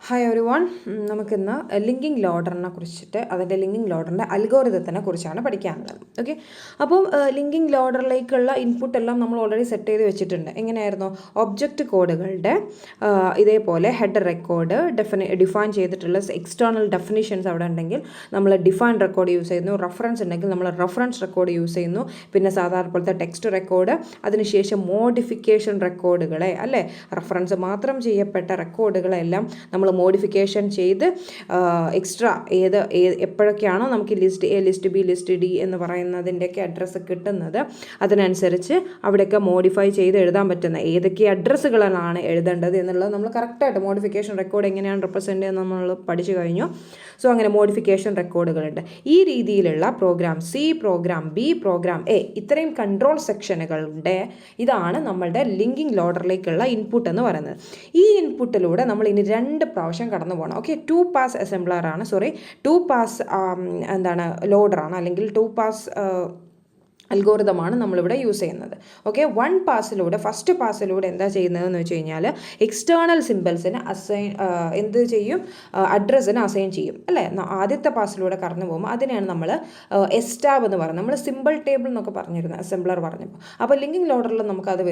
Hi every one. നമുക്കിന്ന് linking ലോഡറിനെ കുറിച്ചിട്ട് അതിൻ്റെ ലിങ്കിങ് ലോഡറിൻ്റെ അൽഗോരിതത്തിനെ കുറിച്ചാണ് പഠിക്കാനുള്ളത്. ഓക്കെ, അപ്പം ലിങ്കിങ് ലോഡറിലേക്കുള്ള ഇൻപുട്ട് എല്ലാം നമ്മൾ ഓൾറെഡി സെറ്റ് ചെയ്ത് വെച്ചിട്ടുണ്ട്. എങ്ങനെയായിരുന്നു? ഒബ്ജക്റ്റ് കോഡുകളുടെ ഇതേപോലെ ഹെഡർ റെക്കോർഡ് ഡിഫൈൻ ചെയ്തിട്ടുള്ള എക്സ്റ്റേണൽ ഡെഫിനിഷൻസ് അവിടെ ഉണ്ടെങ്കിൽ നമ്മൾ ഡിഫൈൻ റെക്കോർഡ് യൂസ് ചെയ്യുന്നു. റെഫറൻസ് ഉണ്ടെങ്കിൽ നമ്മൾ റെഫറൻസ് റെക്കോർഡ് യൂസ് ചെയ്യുന്നു. പിന്നെ സാധാരണ പോലത്തെ ടെക്സ്റ്റ് റെക്കോർഡ്, അതിനുശേഷം മോഡിഫിക്കേഷൻ റെക്കോർഡുകളെ അല്ലേ, റെഫറൻസ് മാത്രം ചെയ്യപ്പെട്ട റെക്കോർഡുകളെല്ലാം നമ്മൾ മോഡിഫിക്കേഷൻ ചെയ്ത് എക്സ്ട്രാ എപ്പോഴൊക്കെയാണോ നമുക്ക് list A, list B, list D എന്ന് പറയുന്നതിൻ്റെയൊക്കെ അഡ്രസ്സ് കിട്ടുന്നത്, അതിനനുസരിച്ച് അവിടെയൊക്കെ മോഡിഫൈ ചെയ്ത് എഴുതാൻ പറ്റുന്ന ഏതൊക്കെ അഡ്രസ്സുകളാണ് എഴുതേണ്ടത് എന്നുള്ളത് നമ്മൾ കറക്റ്റായിട്ട് മോഡിഫിക്കേഷൻ റെക്കോർഡ് എങ്ങനെയാണ് റെപ്രസെൻ്റ് ചെയ്യുന്നത് നമ്മൾ പഠിച്ചു കഴിഞ്ഞു. സോ അങ്ങനെ മോഡിഫിക്കേഷൻ റെക്കോർഡുകളുണ്ട്. ഈ രീതിയിലുള്ള program C, program B, program A, ഇത്രയും കൺട്രോൾ സെക്ഷനുകളുടെ ഇതാണ് നമ്മളുടെ ലിങ്കിങ് ലോഡറിലേക്കുള്ള ഇൻപുട്ട് എന്ന് പറയുന്നത്. ഈ ഇൻപുട്ടിലൂടെ നമ്മൾ ഇനി 2 പ്രാവശ്യം കടന്നു പോകണം. ഓക്കെ, 2 പാസ് അസംബ്ലറാണ്, 2 പാസ് ലോഡറാണ്, അല്ലെങ്കിൽ 2 പാസ് അൽഗോരിതമാണ് നമ്മളിവിടെ യൂസ് ചെയ്യുന്നത്. ഓക്കെ, 1 പാസിലൂടെ, ഫസ്റ്റ് പാസിലൂടെ എന്താ ചെയ്യുന്നതെന്ന് വെച്ച് കഴിഞ്ഞാൽ എക്സ്റ്റേണൽ സിമ്പിൾസിന് എന്ത് ചെയ്യും? അഡ്രസ്സിന് അസൈൻ ചെയ്യും അല്ലേ. ആദ്യത്തെ പാസിലൂടെ കടന്നു പോകുമ്പോൾ അതിനെയാണ് നമ്മൾ എസ്റ്റാബ് എന്ന് പറയുന്നത്. നമ്മൾ സിമ്പിൾ ടേബിൾ എന്നൊക്കെ പറഞ്ഞിരുന്നത് അസംബ്ലർ പറഞ്ഞപ്പോൾ. അപ്പോൾ ലിങ്കിങ് ലോഡറിൽ നമുക്കത്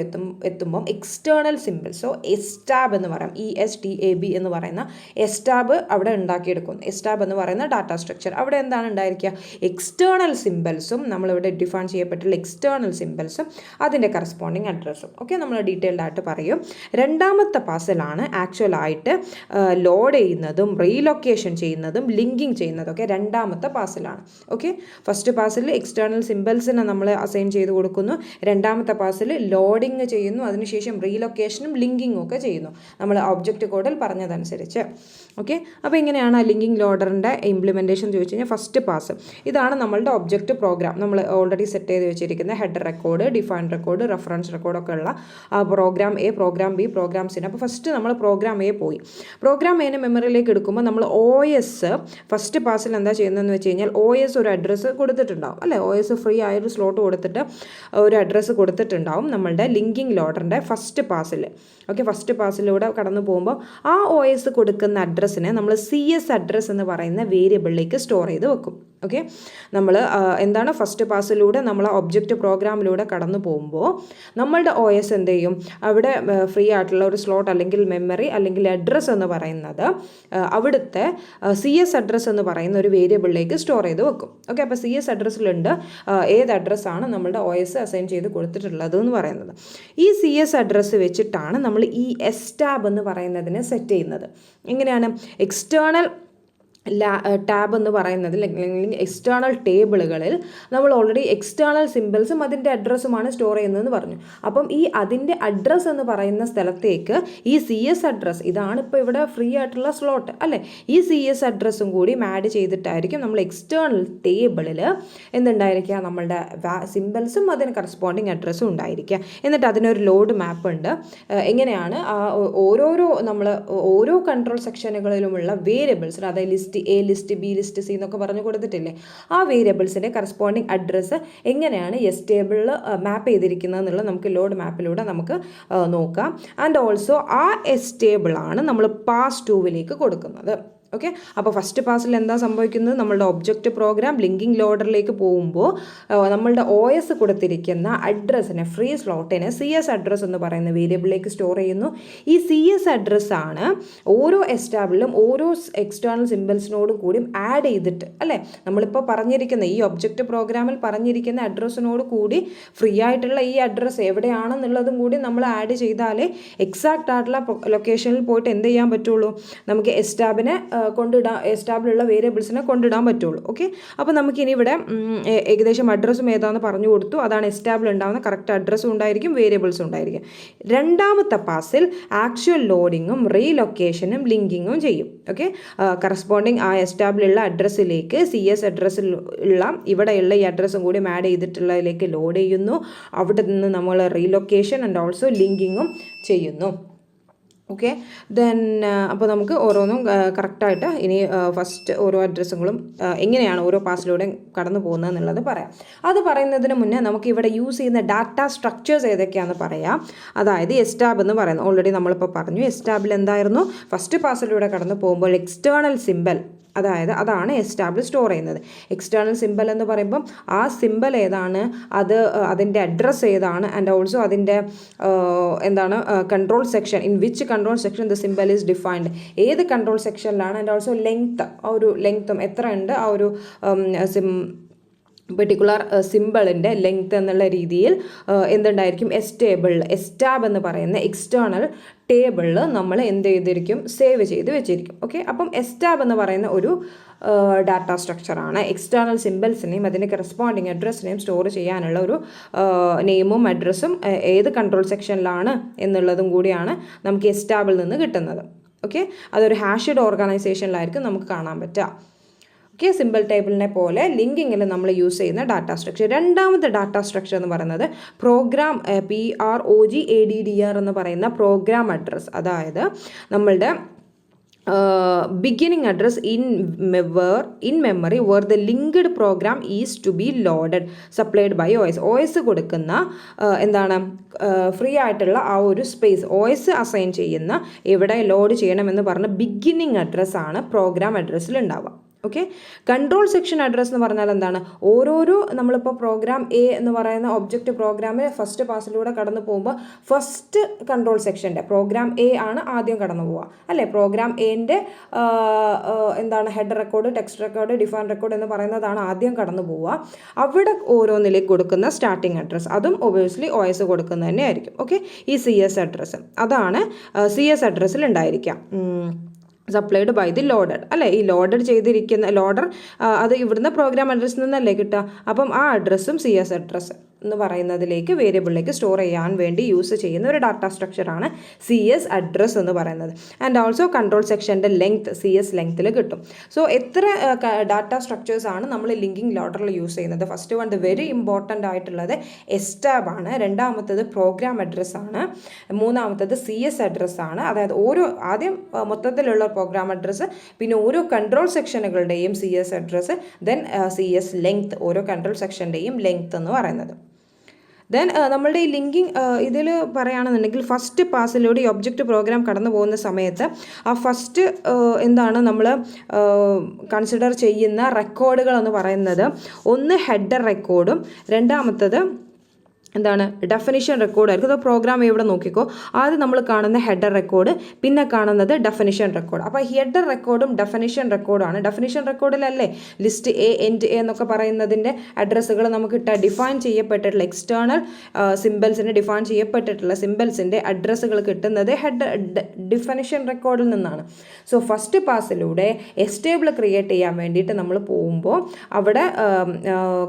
എത്തുമ്പം എക്സ്റ്റേണൽ സിമ്പിൾ, സോ എസ്റ്റാബ് എന്ന് പറയാം, ESTAB എന്ന് പറയുന്ന എസ്റ്റാബ് അവിടെ ഉണ്ടാക്കിയെടുക്കുന്നു. എസ്റ്റാബ് എന്ന് പറയുന്ന ഡാറ്റ സ്ട്രക്ചർ അവിടെ എന്താണ് ഉണ്ടായിരിക്കുക? എക്സ്റ്റേണൽ സിമ്പിൾസും നമ്മളിവിടെ ഡിഫൈൻ എക്സ്റ്റേണൽ സിമ്പിൾസും അതിൻ്റെ കറസ്പോണ്ടിങ് അഡ്രസ്സും. ഓക്കെ, നമ്മൾ ഡീറ്റെയിൽഡ് ആയിട്ട് പറയും. രണ്ടാമത്തെ പാസിലാണ് ആക്ച്വലായിട്ട് ലോഡ് ചെയ്യുന്നതും റീലൊക്കേഷൻ ചെയ്യുന്നതും ലിങ്കിങ് ചെയ്യുന്നതും ഒക്കെ രണ്ടാമത്തെ പാസിലാണ്. ഓക്കെ, ഫസ്റ്റ് പാസിൽ എക്സ്റ്റേണൽ സിമ്പിൾസിനെ നമ്മൾ അസൈൻ ചെയ്ത് കൊടുക്കുന്നു. രണ്ടാമത്തെ പാസിൽ ലോഡിങ് ചെയ്യുന്നു, അതിനുശേഷം റീലൊക്കേഷനും ലിങ്കിങ്ങും ഒക്കെ ചെയ്യുന്നു നമ്മൾ ഒബ്ജക്റ്റ് കോഡിൽ പറഞ്ഞതനുസരിച്ച്. ഓക്കെ, അപ്പോൾ ഇങ്ങനെയാണ് ലിങ്കിങ് ലോഡറിൻ്റെ ഇംപ്ലിമെൻറ്റേഷൻ ചോദിച്ചു കഴിഞ്ഞാൽ ഫസ്റ്റ് പാസ്. ഇതാണ് നമ്മളുടെ ഒബ്ജക്റ്റ് പ്രോഗ്രാം. നമ്മൾ ഓൾറെഡി സെറ്റ് ചെയ്ത് വെച്ചിരിക്കുന്ന header record, define record, reference റെക്കോർഡൊക്കെ ഉള്ള program A, program B, program C. അപ്പോൾ ഫസ്റ്റ് നമ്മൾ പ്രോഗ്രാം എ പോയി. പ്രോഗ്രാം എനെ മെമ്മറിയിലേക്ക് എടുക്കുമ്പോൾ നമ്മൾ OS ഫസ്റ്റ് പാസിൽ എന്താ ചെയ്യുന്നതെന്ന് വെച്ച് കഴിഞ്ഞാൽ OS ഒരു അഡ്രസ്സ് കൊടുത്തിട്ടുണ്ടാവും അല്ലേ. OS ഫ്രീ ആയൊരു സ്ലോട്ട് കൊടുത്തിട്ട് ഒരു അഡ്രസ്സ് കൊടുത്തിട്ടുണ്ടാവും നമ്മളുടെ ലിങ്കിങ് ലോഡറിൻ്റെ ഫസ്റ്റ് പാസിൽ. ഓക്കെ, ഫസ്റ്റ് പാസിലൂടെ കടന്നു പോകുമ്പോൾ ആ OS കൊടുക്കുന്ന അഡ്രസ്സിനെ നമ്മൾ CS അഡ്രസ്സ് എന്ന് പറയുന്ന വേരിയബിളിലേക്ക് സ്റ്റോർ ചെയ്ത് വെക്കും. ഓക്കെ, നമ്മൾ എന്താണ് ഫസ്റ്റ് പാസിലൂടെ നമ്മൾ ഒബ്ജക്റ്റ് പ്രോഗ്രാമിലൂടെ കടന്നു പോകുമ്പോൾ നമ്മളുടെ OS എന്ത് ചെയ്യും? അവിടെ ഫ്രീ ആയിട്ടുള്ള ഒരു സ്ലോട്ട് അല്ലെങ്കിൽ മെമ്മറി അല്ലെങ്കിൽ അഡ്രസ്സ് എന്ന് പറയുന്നത് അവിടുത്തെ CS അഡ്രസ്സ് എന്ന് പറയുന്ന ഒരു വേരിയബിളിലേക്ക് സ്റ്റോർ ചെയ്ത് വെക്കും. ഓക്കെ, അപ്പോൾ CS അഡ്രസ്സിലുണ്ട് ഏത് അഡ്രസ്സാണ് നമ്മളുടെ OS അസൈൻ ചെയ്ത് കൊടുത്തിട്ടുള്ളത് എന്ന് പറയുന്നത്. ഈ CS അഡ്രസ്സ് വെച്ചിട്ടാണ് നമ്മൾ ഈ എസ്റ്റാബ് എന്ന് പറയുന്നതിനെ സെറ്റ് ചെയ്യുന്നത്. എങ്ങനെയാണ്? എക്സ്റ്റേണൽ ടാബ് എന്ന് പറയുന്നതിൽ അല്ലെങ്കിൽ എക്സ്റ്റേണൽ ടേബിളുകളിൽ നമ്മൾ ഓൾറെഡി എക്സ്റ്റേണൽ സിമ്പിൾസും അതിൻ്റെ അഡ്രസ്സുമാണ് സ്റ്റോർ ചെയ്യുന്നതെന്ന് പറഞ്ഞു. അപ്പം ഈ അതിൻ്റെ അഡ്രസ്സ് എന്ന് പറയുന്ന സ്ഥലത്തേക്ക് ഈ CS അഡ്രസ്സ്, ഇതാണ് ഇപ്പോൾ ഇവിടെ ഫ്രീ ആയിട്ടുള്ള സ്ലോട്ട് അല്ലേ, ഈ CS അഡ്രസ്സും കൂടി ആഡ് ചെയ്തിട്ടായിരിക്കും നമ്മൾ എക്സ്റ്റേണൽ ടേബിളിൽ എന്തുണ്ടായിരിക്കുക? നമ്മളുടെ സിമ്പിൾസും അതിന് കറസ്പോണ്ടിങ് അഡ്രസ്സും ഉണ്ടായിരിക്കുക. എന്നിട്ട് അതിനൊരു ലോഡ് മാപ്പ് ഉണ്ട്. എങ്ങനെയാണ് ഓരോ കൺട്രോൾ സെക്ഷനുകളിലുമുള്ള വേരിയബിൾസ്, അതായത് list A, list B, list C എന്നൊക്കെ പറഞ്ഞു കൊടുത്തിട്ടില്ലേ, ആ വേരിയബിൾസിൻ്റെ കറസ്പോണ്ടിങ് അഡ്രസ്സ് എങ്ങനെയാണ് എസ് ടേബിളിൽ മാപ്പ് ചെയ്തിരിക്കുന്നത് എന്നുള്ളത് നമുക്ക് ലോഡ് മാപ്പിലൂടെ നമുക്ക് നോക്കാം. ആൻഡ് ഓൾസോ ആ എസ് ടേബിളാണ് നമ്മൾ പാസ് 2 കൊടുക്കുന്നത്. ഓക്കെ, അപ്പോൾ ഫസ്റ്റ് പാസിൽ എന്താ സംഭവിക്കുന്നത്? നമ്മളുടെ ഒബ്ജക്റ്റ് പ്രോഗ്രാം ലിങ്കിങ് ലോഡറിലേക്ക് പോകുമ്പോൾ നമ്മളുടെ OS കൊടുത്തിരിക്കുന്ന അഡ്രസ്സിനെ, ഫ്രീ സ്ലോട്ടിനെ CS അഡ്രസ്സ് എന്ന് പറയുന്ന വേരിയബിളിലേക്ക് സ്റ്റോർ ചെയ്യുന്നു. ഈ CS അഡ്രസ്സാണ് ഓരോ എസ്റ്റാബിളിലും ഓരോ എക്സ്റ്റേണൽ സിമ്പിൾസിനോടും കൂടി ആഡ് ചെയ്തിട്ട് അല്ലേ, നമ്മളിപ്പോൾ പറഞ്ഞിരിക്കുന്ന ഈ ഒബ്ജക്റ്റ് പ്രോഗ്രാമിൽ പറഞ്ഞിരിക്കുന്ന അഡ്രസ്സിനോട് കൂടി ഫ്രീ ആയിട്ടുള്ള ഈ അഡ്രസ്സ് എവിടെയാണെന്നുള്ളതും കൂടി നമ്മൾ ആഡ് ചെയ്താലേ എക്സാക്റ്റ് ആയിട്ടുള്ള ലൊക്കേഷനിൽ പോയിട്ട് എന്ത് ചെയ്യാൻ പറ്റുള്ളൂ? നമുക്ക് എസ്റ്റാബിനെ എസ്റ്റാബിലുള്ള വേരിയബിൾസിനെ കൊണ്ടിടാൻ പറ്റുള്ളൂ. ഓക്കെ, അപ്പോൾ നമുക്കിനി ഇവിടെ ഏകദേശം അഡ്രസ്സും ഏതാണെന്ന് പറഞ്ഞു കൊടുത്തു. അതാണ് എസ്റ്റാബിൾ ഉണ്ടാകുന്ന കറക്റ്റ് അഡ്രസ്സും ഉണ്ടായിരിക്കും, വേരിയബിൾസും ഉണ്ടായിരിക്കും. രണ്ടാമത്തെ പാസിൽ ആക്ച്വൽ ലോഡിങ്ങും റീലൊക്കേഷനും ലിങ്കിങ്ങും ചെയ്യും. ഓക്കെ, കറസ്പോണ്ടിങ് ആ എസ്റ്റാബിലുള്ള അഡ്രസ്സിലേക്ക് CS അഡ്രസ്സിൽ ഉള്ള ഇവിടെയുള്ള ഈ അഡ്രസ്സും കൂടി ആഡ് ചെയ്തിട്ടുള്ളതിലേക്ക് ലോഡ് ചെയ്യുന്നു. അവിടെ നിന്ന് നമ്മൾ റീലൊക്കേഷൻ ആൻഡ് ഓൾസോ ലിങ്കിങ്ങും ചെയ്യുന്നു. ഓക്കെ ദെൻ അപ്പോൾ നമുക്ക് ഓരോന്നും കറക്റ്റായിട്ട് ഇനി ഫസ്റ്റ് ഓരോ അഡ്രസ്സുകളും എങ്ങനെയാണ് ഓരോ പാസിലൂടെ കടന്നു പോകുന്നത് എന്നുള്ളത് പറയാം. അത് പറയുന്നതിന് മുന്നേ നമുക്ക് ഇവിടെ യൂസ് ചെയ്യുന്ന ഡാറ്റ സ്ട്രക്ചേഴ്സ് ഏതൊക്കെയാണെന്ന് പറയാം. അതായത് എസ്റ്റാബ് എന്ന് പറയുന്നത് ഓൾറെഡി നമ്മളിപ്പോൾ പറഞ്ഞു. എസ്റ്റാബിൽ എന്തായിരുന്നു, ഫസ്റ്റ് പാസിലൂടെ കടന്നു പോകുമ്പോൾ എക്സ്റ്റേണൽ സിമ്പൽ, അതായത് അതാണ് എസ്റ്റാബിൾ സ്റ്റോർ ചെയ്യുന്നത്. എക്സ്റ്റേണൽ സിമ്പൽ എന്ന് പറയുമ്പം ആ സിമ്പൽ ഏതാണ്, അതിൻ്റെ അഡ്രസ്സ് ഏതാണ്, ആൻഡ് ഓൾസോ അതിൻ്റെ എന്താണ് control section, in which control section the symbol is defined, ഏത് കൺട്രോൾ സെക്ഷനിലാണ്, ആൻഡ് ഓൾസോ ലെങ്ത്, ആ ഒരു ലെങ്ത്തും എത്ര ഉണ്ട് ആ ഒരു പെർട്ടിക്കുലർ സിമ്പിളിൻ്റെ ലെങ്ത് എന്നുള്ള രീതിയിൽ എന്തുണ്ടായിരിക്കും, എസ്റ്റാബ് എന്ന് പറയുന്ന എക്സ്റ്റേണൽ ടേബിളിൽ നമ്മൾ എന്ത് ചെയ്തിരിക്കും, സേവ് ചെയ്ത് വെച്ചിരിക്കും. ഓക്കെ, അപ്പം എസ്റ്റാബ് എന്ന് പറയുന്ന ഒരു ഡാറ്റ സ്ട്രക്ചറാണ്. എക്സ്റ്റേണൽ സിമ്പിൾസിനെയും അതിൻ്റെ കറസ്പോണ്ടിങ് അഡ്രസ്സിനെയും സ്റ്റോർ ചെയ്യാനുള്ള ഒരു നെയിമും അഡ്രസ്സും ഏത് കൺട്രോൾ സെക്ഷനിലാണ് എന്നുള്ളതും കൂടിയാണ് നമുക്ക് എസ്റ്റാബിൽ നിന്ന് കിട്ടുന്നത്. ഓക്കെ, അതൊരു ഹാഷ്ഡ് ഓർഗനൈസേഷനിലായിരിക്കും നമുക്ക് കാണാൻ പറ്റുക. ഓക്കെ, സിമ്പിൾ ടേബിളിനെ പോലെ ലിങ്കിങ്ങിൽ നമ്മൾ യൂസ് ചെയ്യുന്ന ഡാറ്റ സ്ട്രക്ചർ. രണ്ടാമത്തെ ഡാറ്റ സ്ട്രക്ചർ എന്ന് പറയുന്നത് പ്രോഗ്രാം, PROGADDR എന്ന് പറയുന്ന പ്രോഗ്രാം അഡ്രസ്സ്. അതായത് നമ്മളുടെ beginning address in memory where the linked program is to be loaded supplied by OS കൊടുക്കുന്ന എന്താണ് ഫ്രീ ആയിട്ടുള്ള ആ ഒരു സ്പേസ് OS അസൈൻ ചെയ്യുന്ന എവിടെ ലോഡ് ചെയ്യണമെന്ന് പറഞ്ഞ ബിഗിനിങ് അഡ്രസ്സാണ് പ്രോഗ്രാം അഡ്രസ്സിൽ ഉണ്ടാവുക. ഓക്കെ, കൺട്രോൾ സെക്ഷൻ അഡ്രസ്സ് എന്ന് പറഞ്ഞാൽ എന്താണ്, ഓരോരോ നമ്മളിപ്പോൾ പ്രോഗ്രാം എ എന്ന് പറയുന്ന ഒബ്ജക്റ്റ് പ്രോഗ്രാമിൽ ഫസ്റ്റ് പാസിലൂടെ കടന്നു പോകുമ്പോൾ ഫസ്റ്റ് കൺട്രോൾ സെക്ഷൻ്റെ പ്രോഗ്രാം എ ആണ് ആദ്യം കടന്നു പോവുക അല്ലേ. പ്രോഗ്രാം എൻ്റെ എന്താണ് head record, text record, define record എന്ന് പറയുന്നതാണ് ആദ്യം കടന്നു പോവുക. അവിടെ ഓരോന്നിലേക്ക് കൊടുക്കുന്ന സ്റ്റാർട്ടിങ് അഡ്രസ്സ് അതും ഒബിയസ്ലി OS കൊടുക്കുന്നത് തന്നെ ആയിരിക്കും. ഓക്കെ, ഈ CS അഡ്രസ്സ് അതാണ് CS അഡ്രസ്സിൽ ഉണ്ടായിരിക്കാം. സപ്ലൈഡ് ബൈ ദി ലോഡഡ് അല്ലേ. ഈ ലോഡഡ് ചെയ്തിരിക്കുന്ന ലോഡർ അത് ഇവിടുന്ന് പ്രോഗ്രാം അഡ്രസ്സിൽ നിന്നല്ലേ കിട്ടുക. അപ്പം ആ അഡ്രസ്സും CS അഡ്രസ്സ് എന്ന് പറയുന്നതിലേക്ക് വേരിയബിളിലേക്ക് സ്റ്റോർ ചെയ്യാൻ വേണ്ടി യൂസ് ചെയ്യുന്ന ഒരു ഡാറ്റ സ്ട്രക്ചറാണ് CS അഡ്രസ്സ് എന്ന് പറയുന്നത്. ആൻഡ് ഓൾസോ കൺട്രോൾ സെക്ഷൻ്റെ ലെങ്ത് CS ലെങ്ത്തിൽ കിട്ടും. സോ എത്ര ഡാറ്റ സ്ട്രക്ചേഴ്സ് ആണ് നമ്മൾ ലിങ്കിങ് ലോഡറിൽ യൂസ് ചെയ്യുന്നത്? ഫസ്റ്റ് വൺ വെരി ഇമ്പോർട്ടൻ്റ് ആയിട്ടുള്ളത് എസ്റ്റാബ് ആണ്. രണ്ടാമത്തത് പ്രോഗ്രാം അഡ്രസ്സാണ്. മൂന്നാമത്തത് CS അഡ്രസ്സാണ്. അതായത് ആദ്യം മൊത്തത്തിലുള്ള പ്രോഗ്രാം അഡ്രസ്സ്, പിന്നെ ഓരോ കൺട്രോൾ സെക്ഷനുകളുടെയും CS address, then CS length, ഓരോ കൺട്രോൾ സെക്ഷൻ്റെയും ലെങ്ത് എന്ന് പറയുന്നത്. ദെൻ നമ്മളുടെ ഈ ലിങ്കിങ് ഇതിൽ പറയുകയാണെന്നുണ്ടെങ്കിൽ ഫസ്റ്റ് പാസിലൂടെ ഈ ഒബ്ജക്റ്റ് പ്രോഗ്രാം കടന്നു പോകുന്ന സമയത്ത് ആ ഫസ്റ്റ് എന്താണ് നമ്മൾ കൺസിഡർ ചെയ്യുന്ന റെക്കോർഡുകൾ എന്ന് പറയുന്നത് ഒന്ന് ഹെഡർ റെക്കോർഡും രണ്ടാമത്തത് എന്താണ് ഡെഫിനിഷൻ റെക്കോർഡായിരിക്കും. അത് പ്രോഗ്രാം ഇവിടെ നോക്കിക്കോ. ആദ്യം നമ്മൾ കാണുന്ന ഹെഡർ റെക്കോർഡ്, പിന്നെ കാണുന്നത് ഡെഫിനിഷൻ റെക്കോർഡ്. അപ്പോൾ ഹെഡർ റെക്കോർഡും ഡെഫിനിഷൻ റെക്കോർഡാണ്. ഡെഫിനിഷൻ റെക്കോർഡിലല്ലേ ലിസ്റ്റ് A, end A എന്നൊക്കെ പറയുന്നതിൻ്റെ അഡ്രസ്സുകൾ നമുക്ക് ഡിഫൈൻ ചെയ്യപ്പെട്ടിട്ടുള്ള എക്സ്റ്റേണൽ സിമ്പിൾസിന് ഡിഫൈൻ ചെയ്യപ്പെട്ടിട്ടുള്ള സിമ്പിൾസിൻ്റെ അഡ്രസ്സുകൾ കിട്ടുന്നത് ഡെഫിനിഷൻ റെക്കോർഡിൽ നിന്നാണ്. സോ ഫസ്റ്റ് പാസിലൂടെ എസ്റ്റേബിൾ ക്രിയേറ്റ് ചെയ്യാൻ വേണ്ടിയിട്ട് നമ്മൾ പോകുമ്പോൾ അവിടെ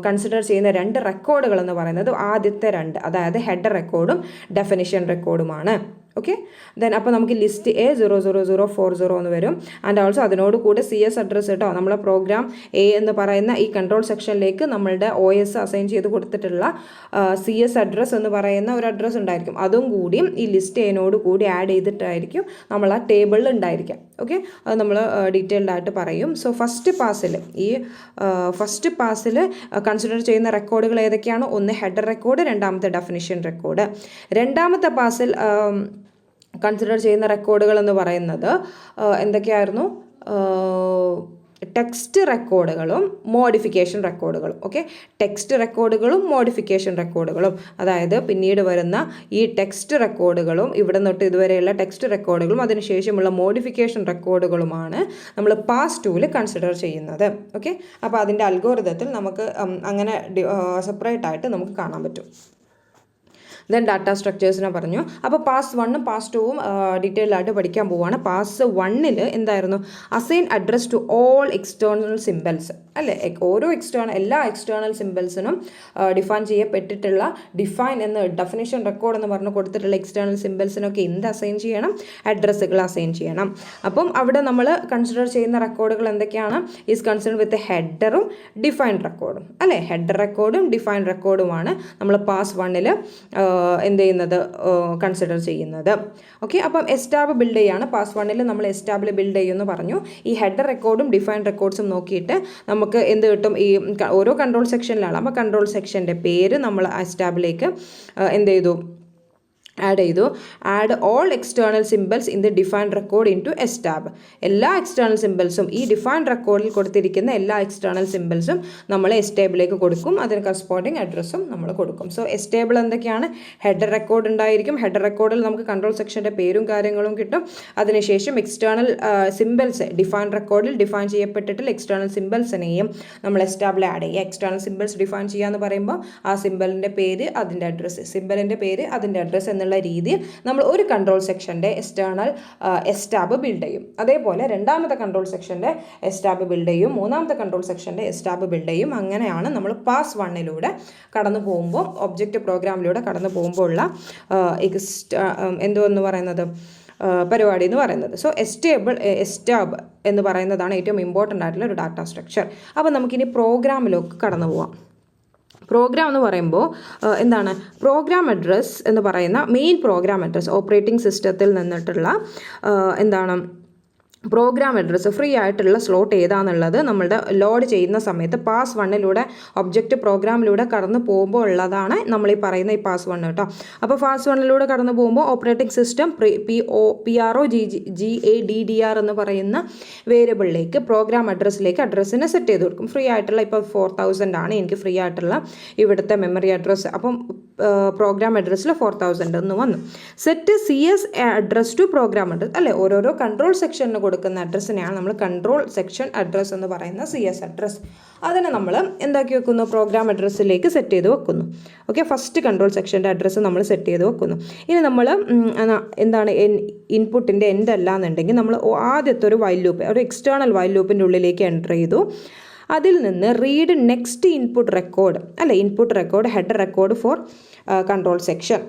കൺസിഡർ ചെയ്യുന്ന രണ്ട് റെക്കോർഡുകൾ എന്ന് പറയുന്നത് ആദ്യത്തെ രണ്ട്, അതായത് ഹെഡർ റെക്കോർഡും ഡെഫിനിഷൻ റെക്കോർഡുമാണ്. ഓക്കെ, ദെൻ അപ്പോൾ നമുക്ക് ലിസ്റ്റ് A 00040 എന്ന് വരും. ആൻഡ് ഓൾസോ അതിനോട് കൂടെ CS അഡ്രസ്സ് കേട്ടോ, നമ്മളെ പ്രോഗ്രാം A എന്ന് പറയുന്ന ഈ കൺട്രോൾ സെക്ഷനിലേക്ക് നമ്മളുടെ OS അസൈൻ ചെയ്ത് കൊടുത്തിട്ടുള്ള CS അഡ്രസ്സ് എന്ന് പറയുന്ന ഒരു അഡ്രസ്സ് ഉണ്ടായിരിക്കും. അതും കൂടി ഈ ലിസ്റ്റ് Aനോട് കൂടി ആഡ് ചെയ്തിട്ടായിരിക്കും നമ്മൾ ആ ടേബിളിൽ ഉണ്ടായിരിക്കാം. ഓക്കെ, അത് നമ്മൾ ഡീറ്റെയിൽഡ് ആയിട്ട് പറയും. സോ ഫസ്റ്റ് പാസിൽ കൺസിഡർ ചെയ്യുന്ന റെക്കോർഡുകൾ ഏതൊക്കെയാണ്? ഒന്ന് ഹെഡർ റെക്കോർഡ്, രണ്ടാമത്തെ ഡെഫിനിഷൻ റെക്കോർഡ്. രണ്ടാമത്തെ പാസിൽ കൺസിഡർ ചെയ്യുന്ന റെക്കോർഡുകൾ എന്ന് പറയുന്നത് എന്തൊക്കെയായിരുന്നു? ടെക്സ്റ്റ് റെക്കോർഡുകളും മോഡിഫിക്കേഷൻ റെക്കോർഡുകളും. ഓക്കെ, ടെക്സ്റ്റ് റെക്കോർഡുകളും മോഡിഫിക്കേഷൻ റെക്കോർഡുകളും, അതായത് പിന്നീട് വരുന്ന ഈ ടെക്സ്റ്റ് റെക്കോർഡുകളും ഇവിടെ തൊട്ട് ഇതുവരെയുള്ള ടെക്സ്റ്റ് റെക്കോർഡുകളും അതിനുശേഷമുള്ള മോഡിഫിക്കേഷൻ റെക്കോർഡുകളുമാണ് നമ്മൾ പാസ് 2ൽ കൺസിഡർ ചെയ്യുന്നത്. ഓക്കെ, അപ്പോൾ അതിൻ്റെ അൽഗോരിതത്തിൽ നമുക്ക് അങ്ങനെ സെപ്പറേറ്റ് ആയിട്ട് നമുക്ക് കാണാൻ പറ്റും. ദെൻ ഡാറ്റ സ്ട്രക്ചേഴ്സിനെ പറഞ്ഞു. അപ്പോൾ പാസ് 1ഉം പാസ് 2ഉം ഡീറ്റെയിൽഡ് ആയിട്ട് പഠിക്കാൻ പോവുകയാണ്. പാസ് 1ൽ എന്തായിരുന്നു? Assign address to all external symbols അല്ലേ. എല്ലാ എക്സ്റ്റേണൽ സിമ്പിൾസിനും ഡിഫൈൻ ചെയ്യപ്പെട്ടിട്ടുള്ള ഡിഫൈൻ എന്ന് ഡെഫിനിഷൻ റെക്കോർഡ് എന്ന് പറഞ്ഞ് കൊടുത്തിട്ടുള്ള എക്സ്റ്റേണൽ സിമ്പിൾസിനൊക്കെ എന്ത് അസൈൻ ചെയ്യണം? അഡ്രസ്സുകൾ അസൈൻ ചെയ്യണം. അപ്പം അവിടെ നമ്മൾ കൺസിഡർ ചെയ്യുന്ന റെക്കോർഡുകൾ എന്തൊക്കെയാണ്? ഈസ് കൺസേൺ വിത്ത് ഹെഡറും ഡിഫൈൻ റെക്കോർഡും അല്ലേ. ഹെഡർ റെക്കോർഡും ഡിഫൈൻ റെക്കോർഡുമാണ് നമ്മൾ പാസ് 1ൽ എന്ത് ചെയ്യുന്നത് കൺസിഡർ ചെയ്യുന്നത്. ഓക്കെ, അപ്പം എസ്റ്റാബ് ബിൽഡ് ചെയ്യാണ്. പാസ് 1 നമ്മൾ എസ്റ്റാബിൽ ബിൽഡ് ചെയ്യുമെന്ന് പറഞ്ഞു. ഈ ഹെഡർ റെക്കോർഡും ഡിഫൈൻ റെക്കോർഡ്സും നോക്കിയിട്ട് നമുക്ക് എന്ത് കിട്ടും, ഈ ഓരോ കൺട്രോൾ സെക്ഷനിലാണ്. അപ്പോൾ കൺട്രോൾ സെക്ഷൻ്റെ പേര് നമ്മൾ എസ്റ്റാബിലേക്ക് എന്ത് ചെയ്തു, add all external symbols in the defined record into ESTAB. എല്ലാ എക്സ്റ്റേണൽ സിമ്പിൾസും, ഈ ഡിഫൈൻഡ് റെക്കോർഡിൽ കൊടുത്തിരിക്കുന്ന എല്ലാ എക്സ്റ്റേണൽ സിമ്പിൾസും നമ്മൾ എസ്റ്റേബിലേക്ക് കൊടുക്കും. അതിന് കറസ്പോണ്ടിങ് അഡ്രസ്സും നമ്മൾ കൊടുക്കും. സോ എസ്റ്റേബിൾ എന്തൊക്കെയാണ്, ഹെഡർ റെക്കോർഡ് ഉണ്ടായിരിക്കും. ഹെഡർ റെക്കോർഡിൽ നമുക്ക് കൺട്രോൾ സെക്ഷൻ്റെ പേരും കാര്യങ്ങളും കിട്ടും. അതിനുശേഷം എക്സ്റ്റേണൽ സിമ്പിൾസ്, ഡിഫൈൻഡ് റെക്കോർഡിൽ ഡിഫൈൻ ചെയ്യപ്പെട്ടിട്ടുള്ള എക്സ്റ്റേണൽ സിമ്പിൾസിനെയും നമ്മൾ എസ്റ്റാബിൾ ആഡ് ചെയ്യുക. എക്സ്റ്റേണൽ സിമ്പിൾസ് ഡിഫൈൻ ചെയ്യുക എന്ന് പറയുമ്പോൾ ആ സിമ്പിളിൻ്റെ പേര്, അതിൻ്റെ അഡ്രസ്സ്, സിമ്പിളിൻ്റെ പേര്, അതിൻ്റെ അഡ്രസ്സ് എന്നുള്ള രീതിയിൽ നമ്മൾ ഒരു കൺട്രോൾ സെക്ഷൻ്റെ എക്സ്റ്റേണൽ എസ്റ്റാബ് ബിൽഡ് ചെയ്യും. അതേപോലെ രണ്ടാമത്തെ കൺട്രോൾ സെക്ഷൻ്റെ എസ്റ്റാബ് ബിൽഡ് ചെയ്യും, മൂന്നാമത്തെ കൺട്രോൾ സെക്ഷൻ്റെ എസ്റ്റാബ് ബിൽഡ് ചെയ്യും. അങ്ങനെയാണ് നമ്മൾ പാസ് 1 കടന്നു പോകുമ്പോൾ, ഒബ്ജക്റ്റ് പ്രോഗ്രാമിലൂടെ കടന്നു പോകുമ്പോൾ ഉള്ള എന്തുവെന്ന് പറയുന്നത് പരിപാടി എന്ന് പറയുന്നത്. സോ എസ്റ്റാബ് എന്ന് പറയുന്നതാണ് ഏറ്റവും ഇമ്പോർട്ടൻ്റ് ആയിട്ടുള്ള ഒരു ഡാറ്റ സ്ട്രക്ചർ. അപ്പോൾ നമുക്കിനി പ്രോഗ്രാമിലേക്ക് കടന്നു പോവാം. പ്രോഗ്രാം എന്ന് പറയുമ്പോൾ എന്താണ്, പ്രോഗ്രാം അഡ്രസ്സ് എന്ന് പറയുന്ന മെയിൻ പ്രോഗ്രാം അഡ്രസ്സ്, ഓപ്പറേറ്റിംഗ് സിസ്റ്റത്തിൽ നിന്നിട്ടുള്ള എന്താണ് പ്രോഗ്രാം അഡ്രസ്സ്, ഫ്രീ ആയിട്ടുള്ള സ്ലോട്ട് ഏതാണെന്നുള്ളത് നമ്മളുടെ ലോഡ് ചെയ്യുന്ന സമയത്ത് പാസ് 1 ഒബ്ജക്റ്റ് പ്രോഗ്രാമിലൂടെ കടന്നു പോകുമ്പോൾ ഉള്ളതാണ് നമ്മൾ ഈ പറയുന്ന ഈ പാസ് 1 കേട്ടോ. അപ്പോൾ പാസ് 1 കടന്നു പോകുമ്പോൾ ഓപ്പറേറ്റിംഗ് സിസ്റ്റം PROGADDR എന്ന് പറയുന്ന വേരിയബിളിലേക്ക്, പ്രോഗ്രാം അഡ്രസ്സിനെ സെറ്റ് ചെയ്ത് കൊടുക്കും. ഫ്രീ ആയിട്ടുള്ള ഇപ്പോൾ 4000 ആണ് എനിക്ക് ഫ്രീ ആയിട്ടുള്ള ഇവിടുത്തെ മെമ്മറി അഡ്രസ്സ്. അപ്പം പ്രോഗ്രാം അഡ്രസ്സിൽ 4000 എന്ന് വന്നു. Set CS address to program address അല്ലേ, ഓരോരോ കൺട്രോൾ സെക്ഷനിന് കൊടുക്കുന്ന അഡ്രസ്സിനെയാണ് നമ്മൾ കൺട്രോൾ സെക്ഷൻ അഡ്രസ്സ് എന്ന് പറയുന്ന CS അഡ്രസ്സ്. അതിനെ നമ്മൾ എന്താക്കി വെക്കുന്നു, പ്രോഗ്രാം അഡ്രസ്സിലേക്ക് സെറ്റ് ചെയ്ത് വെക്കുന്നു. ഓക്കെ, ഫസ്റ്റ് കൺട്രോൾ സെക്ഷൻ്റെ അഡ്രസ്സ് നമ്മൾ സെറ്റ് ചെയ്ത് വെക്കുന്നു. ഇനി നമ്മൾ എന്താണ് ഇൻപുട്ടിൻ്റെ എൻഡ് അല്ല എന്നുണ്ടെങ്കിൽ നമ്മൾ ആദ്യത്തെ ഒരു വൈൽ ലൂപ്പ്, ഒരു എക്സ്റ്റേണൽ വൈൽ ലൂപ്പിൻ്റെ ഉള്ളിലേക്ക് എൻ്റർ ചെയ്തു. അതിൽ നിന്ന് റീഡ് നെക്സ്റ്റ് ഇൻപുട്ട് റെക്കോർഡ് അല്ലെ, input record header record four control section.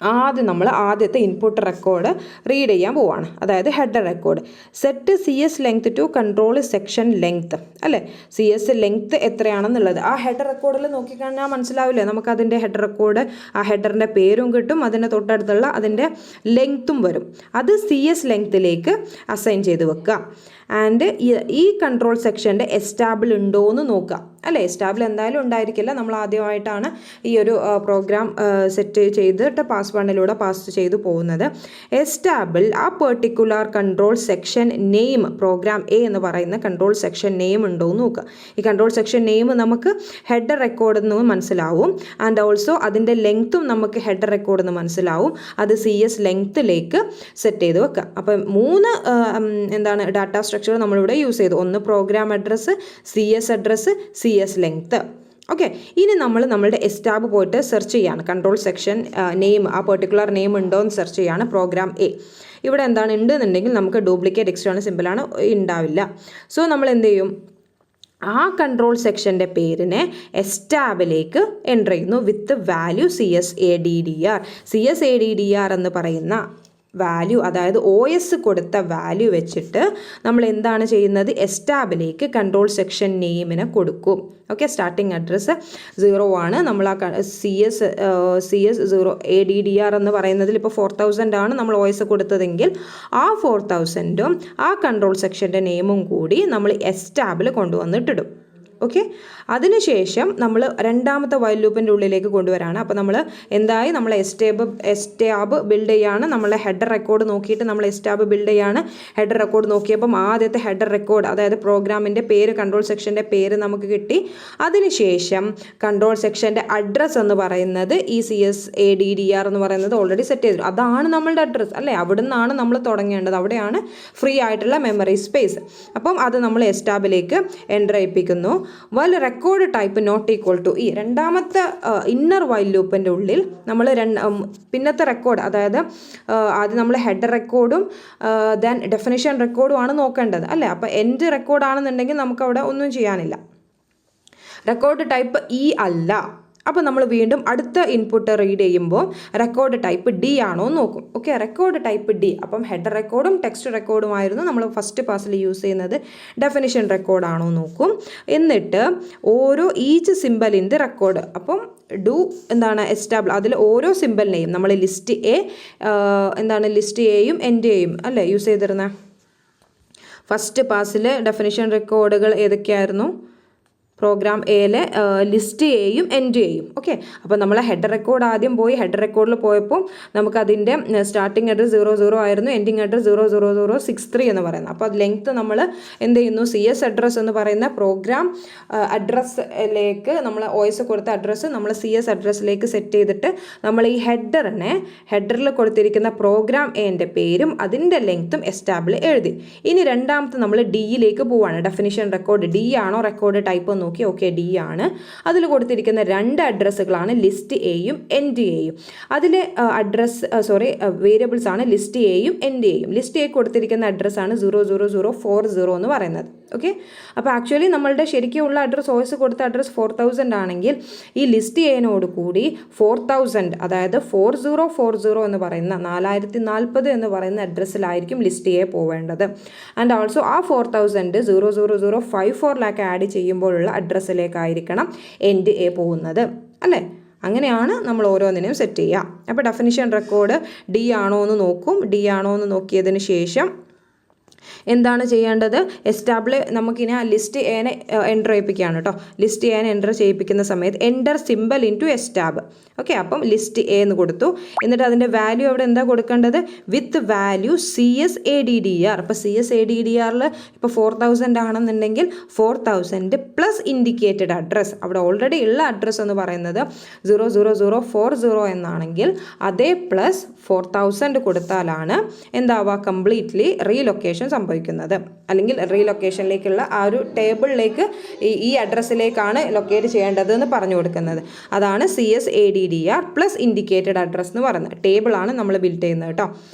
ആദ്യം നമ്മൾ ആദ്യത്തെ ഇൻപുട്ട് റെക്കോർഡ് റീഡ് ചെയ്യാൻ പോവാണ്, അതായത് header record. Set CS length to control section length അല്ലേ, CS ലെങ്ത് എത്രയാണെന്നുള്ളത് ആ ഹെഡർ റെക്കോർഡിൽ നോക്കിക്കഴിഞ്ഞാൽ മനസ്സിലാവില്ലേ നമുക്ക്. അതിൻ്റെ ഹെഡർ റെക്കോർഡ്, ആ ഹെഡറിൻ്റെ പേരും കിട്ടും, അതിൻ്റെ തൊട്ടടുത്തുള്ള അതിൻ്റെ ലെങ്ത്തും വരും. അത് CS ലെങ്ത്തിലേക്ക് അസൈൻ ചെയ്ത് വെക്കുക. ആൻഡ് ഈ കൺട്രോൾ സെക്ഷൻ്റെ എസ്റ്റാബിൾ ഉണ്ടോ എന്ന് നോക്കുക അല്ലേ. എസ്റ്റാബിൾ എന്തായാലും ഉണ്ടായിരിക്കില്ല, നമ്മൾ ആദ്യമായിട്ടാണ് ഈ ഒരു പ്രോഗ്രാം സെറ്റ് ചെയ്തിട്ട് പാസ് 1 പാസ് ചെയ്തു പോകുന്നത്. എസ്റ്റാബിൾ ആ particular control section name, program A എന്ന് പറയുന്ന കൺട്രോൾ സെക്ഷൻ നെയിം ഉണ്ടോ എന്ന് നോക്കുക. ഈ കൺട്രോൾ സെക്ഷൻ നെയിം നമുക്ക് ഹെഡർ റെക്കോർഡ് എന്ന് മനസ്സിലാവും. ആൻഡ് ഓൾസോ അതിൻ്റെ ലെങ്ത്തും നമുക്ക് ഹെഡർ റെക്കോർഡ് എന്ന് മനസ്സിലാവും. അത് CS ലെങ്ത്തിലേക്ക് സെറ്റ് ചെയ്ത് വെക്കുക. അപ്പം 3 എന്താണ് ഡാറ്റ സ്ട്രക്ചർ നമ്മളിവിടെ യൂസ് ചെയ്തു. ഒന്ന് program address, CS address, CS length. Okay, ഇനി നമ്മളുടെ എസ്റ്റാബ് പോയിട്ട് സെർച്ച് ചെയ്യാണ് കൺട്രോൾ സെക്ഷൻ നെയിം, ആ പെർട്ടിക്കുലർ നെയിം ഉണ്ടോ എന്ന് സെർച്ച് ചെയ്യാണ്. പ്രോഗ്രാം A ഇവിടെ എന്താണ് ഉണ്ടെന്നുണ്ടെങ്കിൽ നമുക്ക് ഡ്യൂപ്ലിക്കേറ്റ് എക്സ്റ്റേണൽ സിമ്പിളാണ്, ഉണ്ടാവില്ല. സോ നമ്മൾ എന്ത് ചെയ്യും, ആ കൺട്രോൾ സെക്ഷൻ്റെ പേരിനെ എസ്റ്റാബിലേക്ക് എൻ്റർ ചെയ്യുന്നു വിത്ത് വാല്യൂ CSADDR. CSADDR എന്ന് പറയുന്ന വാല്യൂ, അതായത് OS കൊടുത്ത വാല്യൂ വെച്ചിട്ട് നമ്മൾ എന്താണ് ചെയ്യുന്നത്, എസ്റ്റാബിലേക്ക് കൺട്രോൾ സെക്ഷൻ നെയിമിനെ കൊടുക്കും. ഓക്കെ, സ്റ്റാർട്ടിങ് അഡ്രസ്സ് 0 ആണ്. നമ്മൾ ആ CS 0 ADDR എന്ന് പറയുന്നതിൽ ഇപ്പോൾ 4000 ആണ് നമ്മൾ OS കൊടുത്തതെങ്കിൽ ആ 4000ഉം ആ കൺട്രോൾ സെക്ഷൻ്റെ നെയിമും കൂടി നമ്മൾ എസ്റ്റാബിൽ കൊണ്ടുവന്നിട്ടിടും. ഓക്കെ, അതിനുശേഷം നമ്മൾ രണ്ടാമത്തെ വൈൽ ലൂപ്പിൻ്റെ ഉള്ളിലേക്ക് കൊണ്ടുവരാണ്. അപ്പോൾ നമ്മൾ എന്തായി, നമ്മൾ എസ്റ്റാബ് ബിൽഡ് ചെയ്യാണ്. നമ്മളെ ഹെഡർ റെക്കോർഡ് നോക്കിയിട്ട് നമ്മൾ എസ്റ്റാബ് ബിൽഡ് ചെയ്യാണ്. ഹെഡർ റെക്കോർഡ് നോക്കിയപ്പം ആദ്യത്തെ ഹെഡർ റെക്കോർഡ്, അതായത് പ്രോഗ്രാമിൻ്റെ പേര്, കൺട്രോൾ സെക്ഷൻ്റെ പേര് നമുക്ക് കിട്ടി. അതിനുശേഷം കൺട്രോൾ സെക്ഷൻ്റെ അഡ്രസ്സ് എന്ന് പറയുന്നത് ഈ CSADDR എന്ന് പറയുന്നത് ഓൾറെഡി സെറ്റ് ചെയ്തു. അതാണ് നമ്മളുടെ അഡ്രസ്സ് അല്ലേ, അവിടെ നിന്നാണ് നമ്മൾ തുടങ്ങേണ്ടത്. അവിടെയാണ് ഫ്രീ ആയിട്ടുള്ള മെമ്മറി സ്പേസ്. അപ്പം അത് നമ്മൾ എസ്റ്റാബിലേക്ക് എൻ്റർ ചെയ്യിപ്പിക്കുന്നു. While record type not equal to ഈ രണ്ടാമത്തെ ഇന്നർ വൈൽ ലൂപ്പിൻ്റെ ഉള്ളിൽ നമ്മൾ പിന്നത്തെ റെക്കോർഡ്, അതായത് ആദ്യം നമ്മൾ ഹെഡർ റെക്കോർഡും ദെൻ ഡെഫിനിഷൻ റെക്കോർഡും ആണ് നോക്കേണ്ടത് അല്ലേ. അപ്പോൾ എൻഡ് റെക്കോർഡാണെന്നുണ്ടെങ്കിൽ നമുക്കവിടെ ഒന്നും ചെയ്യാനില്ല. റെക്കോർഡ് ടൈപ്പ് അല്ല, അപ്പോൾ നമ്മൾ വീണ്ടും അടുത്ത ഇൻപുട്ട് റീഡ് ചെയ്യുമ്പോൾ റെക്കോർഡ് ടൈപ്പ് ഡി ആണോ എന്ന് നോക്കും. Okay, record type D. അപ്പം ഹെഡർ റെക്കോർഡും ടെക്സ്റ്റ് റെക്കോർഡുമായിരുന്നു നമ്മൾ ഫസ്റ്റ് പാസിൽ യൂസ് ചെയ്യുന്നത്. ഡെഫിനിഷൻ റെക്കോർഡാണോ നോക്കും. എന്നിട്ട് ഓരോ each symbol in the record, അപ്പം ഡു എന്താണ് എസ്റ്റാബ്ലിഷ്, അതിൽ ഓരോ സിമ്പലിനെയും നമ്മൾ ലിസ്റ്റ് എ ലിസ്റ്റ് എയും എൻഡ് എയും അല്ലേ യൂസ് ചെയ്തിരുന്നത്. ഫസ്റ്റ് പാസിൽ ഡെഫിനിഷൻ റെക്കോർഡുകൾ ഏതൊക്കെയായിരുന്നു? പ്രോഗ്രാം എയിലെ ലിസ്റ്റ് എയും എൻഡ് എയും. ഓക്കെ, അപ്പോൾ നമ്മൾ ഹെഡർ റെക്കോർഡ് ആദ്യം പോയി. ഹെഡർ റെക്കോർഡിൽ പോയപ്പോൾ നമുക്കതിൻ്റെ സ്റ്റാർട്ടിങ് അഡ്രസ് 00 ആയിരുന്നു, എൻഡിങ് അഡ്രസ് 00063 എന്ന് പറയുന്നത്. അപ്പോൾ അത് ലെങ്ത്ത് നമ്മൾ എന്ത് ചെയ്യുന്നു, CS അഡ്രസ്സ് എന്ന് പറയുന്ന പ്രോഗ്രാം അഡ്രസ്സിലേക്ക് നമ്മൾ OS കൊടുത്ത അഡ്രസ്സ് നമ്മൾ CS അഡ്രസ്സിലേക്ക് സെറ്റ് ചെയ്തിട്ട് നമ്മൾ ഈ ഹെഡറിൽ കൊടുത്തിരിക്കുന്ന പ്രോഗ്രാം എൻ്റെ പേരും അതിൻ്റെ ലെങ്ത്തും എസ്റ്റാബ്ലിഷ് എഴുതി. ഇനി രണ്ടാമത്തെ നമ്മൾ ഡിയിലേക്ക് പോവാണ്. ഡെഫിനിഷൻ റെക്കോർഡ് ഡി ആണോ റെക്കോർഡ് ടൈപ്പ് നോക്കി. ഓക്കെ, ഡി ആണ്. അതിൽ കൊടുത്തിരിക്കുന്ന രണ്ട് അഡ്രസ്സുകളാണ് ലിസ്റ്റ് എയും എൻഡ് എയും. അതിലെ വേരിയബിൾസ് ആണ് ലിസ്റ്റ് എയും എൻഡ് എയും. ലിസ്റ്റ് എ കൊടുത്തിരിക്കുന്ന അഡ്രസ്സാണ് 00040 എന്ന് പറയുന്നത്. ഓക്കെ, അപ്പോൾ ആക്ച്വലി നമ്മളുടെ ശരിക്കുള്ള അഡ്രസ്സ് OS കൊടുത്ത അഡ്രസ്സ് 4000 ആണെങ്കിൽ ഈ ലിസ്റ്റ് എനോട് കൂടി 4000, അതായത് 4040 എന്ന് പറയുന്ന 4040 എന്ന് പറയുന്ന അഡ്രസ്സിലായിരിക്കും ലിസ്റ്റ് എ പോവേണ്ടത്. ആൻഡ് ഓൾസോ ആ 4000 00054 ആഡ് ചെയ്യുമ്പോഴുള്ള അഡ്രസ്സിലേക്കായിരിക്കണം എൻഡ് എ പോകുന്നത് അല്ലേ. അങ്ങനെയാണ് നമ്മൾ ഓരോന്നിനെയും സെറ്റ് ചെയ്യുക. അപ്പോൾ ഡെഫിനിഷൻ റെക്കോർഡ് ഡി ആണോ എന്ന് നോക്കും. ഡി ആണോ എന്ന് നോക്കിയതിന് ശേഷം എന്താണ് ചെയ്യേണ്ടത്? നമുക്കിനി ആ ലിസ്റ്റ് എനെ എൻ്റർ ചെയ്യിപ്പിക്കുകയാണ് കേട്ടോ. ലിസ്റ്റ് എനെ എൻ്റർ ചെയ്യിപ്പിക്കുന്ന സമയത്ത് enter symbol into ESTAB. Okay, അപ്പം ലിസ്റ്റ് എ എന്ന് കൊടുത്തു. എന്നിട്ട് അതിൻ്റെ വാല്യൂ അവിടെ എന്താ കൊടുക്കേണ്ടത്? With value CSADDR. അപ്പോൾ CSADDRൽ ഇപ്പോൾ 4000 ആണെന്നുണ്ടെങ്കിൽ 4000 പ്ലസ് ഇൻഡിക്കേറ്റഡ് അഡ്രസ്സ്, അവിടെ ഓൾറെഡി ഉള്ള അഡ്രസ്സ് എന്ന് പറയുന്നത് 00040 എന്നാണെങ്കിൽ അതേ പ്ലസ് 4000 കൊടുത്താലാണ് എന്താവുക, കംപ്ലീറ്റ്ലി റീലൊക്കേഷൻ സംഭവിക്കുന്നത്. അല്ലെങ്കിൽ റീലൊക്കേഷനിലേക്കുള്ള ആ ഒരു ടേബിളിലേക്ക് ഈ അഡ്രസ്സിലേക്കാണ് ലൊക്കേറ്റ് ചെയ്യേണ്ടത് എന്ന് പറഞ്ഞു കൊടുക്കുന്നത്. അതാണ് CSADDR പ്ലസ് ഇൻഡിക്കേറ്റഡ് അഡ്രസ്സ് എന്ന് പറയുന്നത്. ടേബിളാണ് നമ്മൾ ബിൽഡ് ചെയ്യുന്നത് കേട്ടോ.